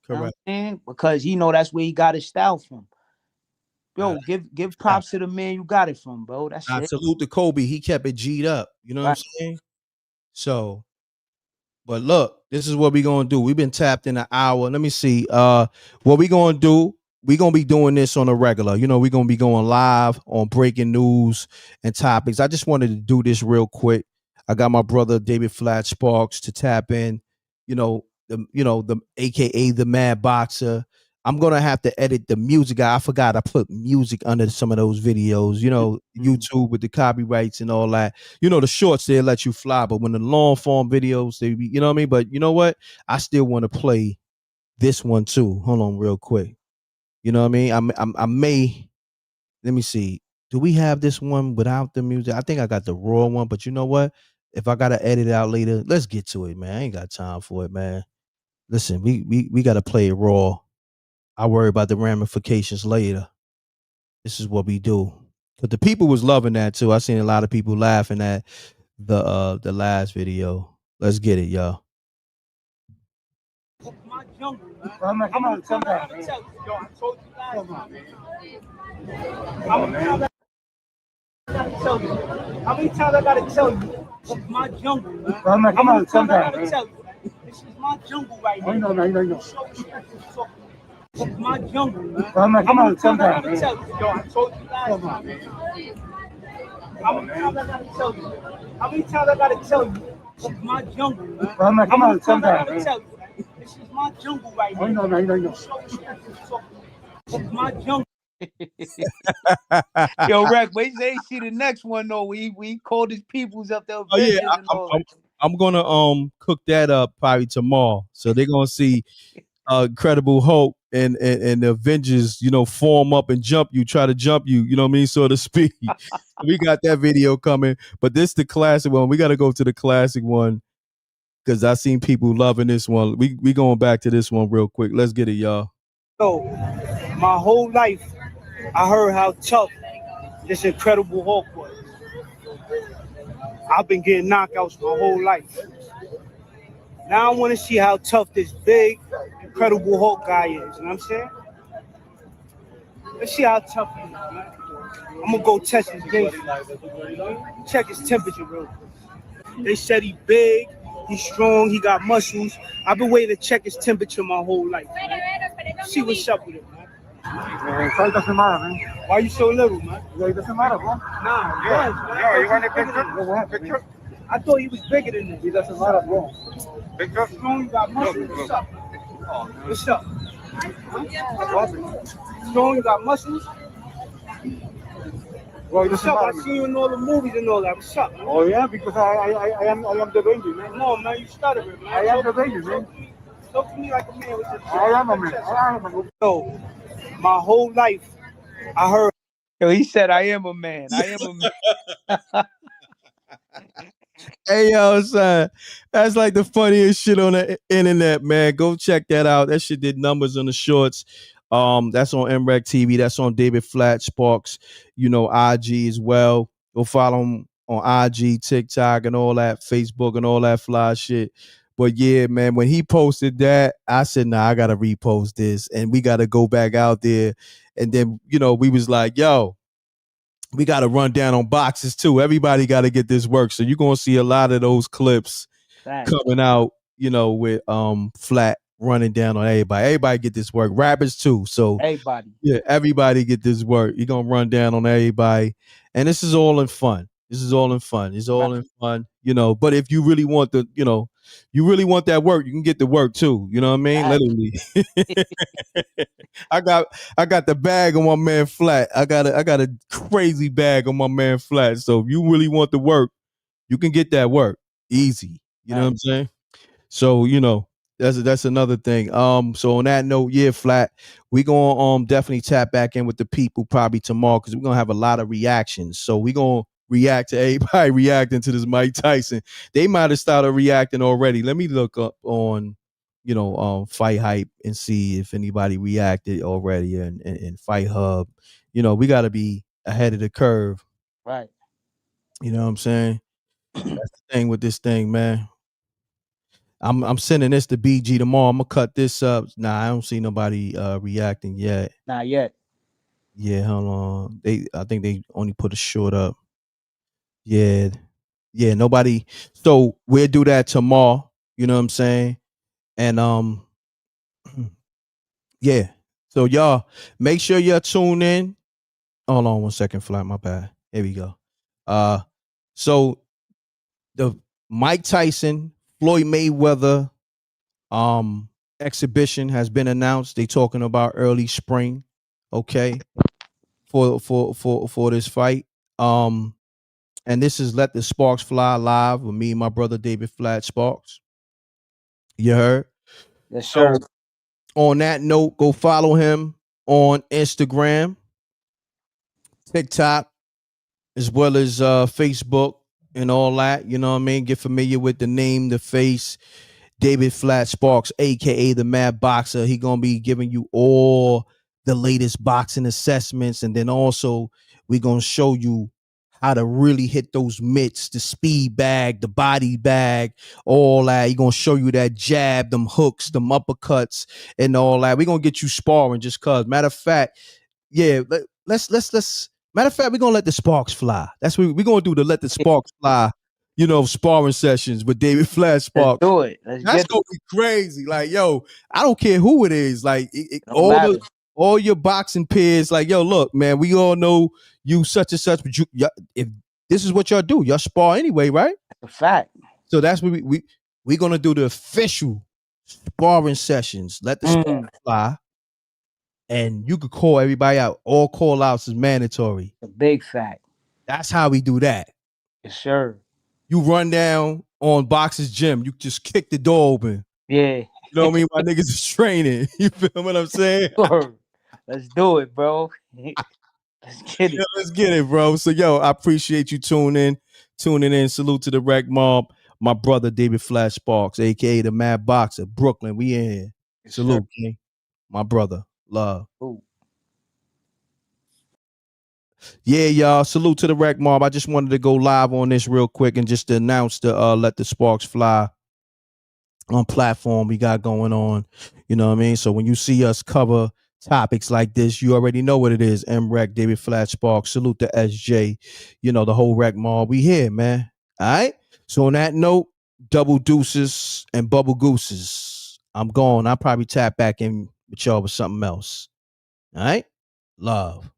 Correct. You know what I'm saying? Because he know that's where he got his style from. Yo, give props to the man you got it from, bro. That's it. Salute to Kobe. He kept it G'd up. You know what I'm saying? So, but look, this is what we gonna do. We've been tapped in an hour. Let me see. What we gonna do? We gonna be doing this on a regular. You know, we gonna be going live on breaking news and topics. I just wanted to do this real quick. I got my brother David Flat Sparkz to tap in. The AKA the Mad Boxer. I'm gonna have to edit the music. I forgot I put music under some of those videos. You know, YouTube with the copyrights and all that. You know, the shorts they let you fly, but when the long form videos, they be, you know what I mean. But you know what? I still want to play this one too. Hold on, real quick. You know what I mean? I may. Let me see. Do we have this one without the music? I think I got the raw one, but you know what? If I gotta edit it out later, let's get to it, man. I ain't got time for it, man. Listen, we gotta play it raw. I worry about the ramifications later. This is what we do. But the people was loving that too. I seen a lot of people laughing at the last video. Let's get it, y'all. My jungle, man. Come on, come on. Yo, I told you last time. How many times I gotta tell you? This is my jungle, man. Come on, come on. This is my jungle right here. I know. This is my jungle, man. Come on, come on. Yo, I told you last time. How many times I gotta tell you? How many times I gotta tell you? This is my jungle, man. Come on, come on. This is my jungle right here. I know. This is my jungle. Yo, Reck, wait till they see the next one though. We called his peoples up there. Oh yeah, I'm gonna cook that up probably tomorrow. So they're gonna see Incredible Hulk and the Avengers, you know, form up and try to jump you, you know what I mean, so to speak. We got that video coming, but this the classic one. We got to go to the classic one because I seen people loving this one. We going back to this one real quick. Let's get it, y'all. So, my whole life, I heard how tough this Incredible Hulk was. I've been getting knockouts my whole life. Now I want to see how tough this big, Incredible Hulk guy is. You know what I'm saying? Let's see how tough he is, man. I'm going to go test his game. Check his temperature real quick. They said he big, he's strong, he got muscles. I've been waiting to check his temperature my whole life, man. See what's up with it, man. It doesn't matter, man. Why you so little, man? It doesn't matter, bro. Nah, Yeah, you want a picture? I thought he was bigger than this. It doesn't matter, bro. Picture? Strong, you got muscles. What's up? What's up? Huh? Strong, you got muscles. Well, What's up? I see you in all the movies and all that. What's up, man? Oh yeah, because I am the baby, man. No, man, you stuttering, man. I am the baby, man. Talk to me like a man with your chest. I am a man. So, my whole life, I heard. Yo, he said, I am a man. I am a man. Hey yo, son, that's like the funniest shit on the internet, man. Go check that out. That shit did numbers on the shorts. That's on MRecktv. That's on David Flat Sparkz. IG as well. Go follow him on IG, TikTok, and all that, Facebook, and all that fly shit. But yeah, man, when he posted that, I said, nah, I gotta repost this, and we gotta go back out there. And then we was like, yo, we got to run down on boxes too. Everybody got to get this work. So you're going to see a lot of those clips coming out, with Flat running down on everybody. Everybody get this work. Rappers too. So everybody. Yeah, everybody get this work. You're going to run down on everybody. And this is all in fun. It's all in fun. But if you really want you really want that work, you can get the work too. You know what I mean? Literally. I got the bag on my man Flat. I got a crazy bag on my man Flat. So if you really want the work, you can get that work easy. You know what I'm saying? So that's another thing. So on that note, yeah, Flat, we gonna definitely tap back in with the people probably tomorrow because we're gonna have a lot of reactions. So we gonna react to everybody reacting to this Mike Tyson. They might have started reacting already. Let me look up on Fight Hype and see if anybody reacted already and Fight Hub. We got to be ahead of the curve. Right. You know what I'm saying? That's the thing with this thing, man. I'm sending this to BG tomorrow. I'm gonna cut this up. Nah, I don't see nobody reacting yet. Not yet. Yeah, hold on. I think they only put a short up. Yeah, nobody. So we'll do that tomorrow. You know what I'm saying? And yeah. So y'all make sure y'all tune in. Hold on 1 second, Flat. My bad. Here we go. So the Mike Tyson, Floyd Mayweather exhibition has been announced. They talking about early spring, okay, for this fight. And this is Let the Sparkz Fly live with me and my brother David Flat Sparkz. You heard? Yes, sir. So, on that note, go follow him on Instagram, TikTok, as well as Facebook and all that. You know what I mean? Get familiar with the name, the face, David Flat Sparkz, aka the Mad Boxer. He gonna be giving you all the latest boxing assessments, and then also we gonna show you how to really hit those mitts, the speed bag, the body bag, all that. He gonna show you that jab, them hooks, them uppercuts, and all that. We gonna get you sparring just cause. Matter of fact, yeah, let's. Matter of fact, we're gonna let the sparks fly. That's what we're gonna do, to let the sparks fly. Sparring sessions with David Flat Sparkz. Let's do it. That's gonna be crazy. Like, yo, I don't care who it is. Like, all your boxing peers. Like, yo, look, man, we all know you such and such, but if this is what y'all do, y'all spar anyway, right? That's a fact. So that's what we're gonna do, the official sparring sessions. Let the sparks fly. And you could call everybody out. All call outs is mandatory. A big fact. That's how we do that. Yes, sir. You run down on Box's gym. You just kick the door open. Yeah. You know what I mean? My niggas is training. You feel what I'm saying? Sure. Let's do it, bro. Let's get it. Yo, let's get it, bro. So, yo, I appreciate you tuning in. Salute to the Rec Mob. My brother, David Flat Sparkz, a.k.a. the Mad Boxer. Brooklyn, we in here. Yes, salute, King. My brother. Love. Ooh. Yeah, y'all. Salute to the Rec Mob. I just wanted to go live on this real quick and just to announce the Let the Sparks Fly on platform we got going on. You know what I mean? So when you see us cover topics like this, you already know what it is. M.Reck, David Flat Sparkz. Salute to SJ. The whole Rec Mob. We here, man. All right? So on that note, double deuces and bubble gooses. I'm gone. I'll probably tap back in with y'all with something else. All right? Love.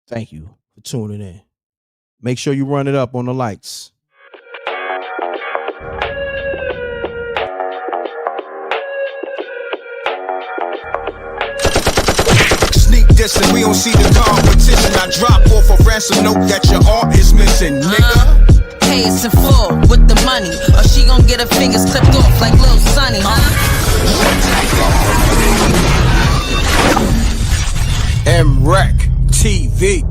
Thank you for tuning in. Make sure you run it up on the lights. Sneak dissing, we don't see the competition. I drop off a ransom note that your art is missing, nigga. Pays in full with the money, or she gon' get her fingers clipped off like Lil Sonny, MRecktv.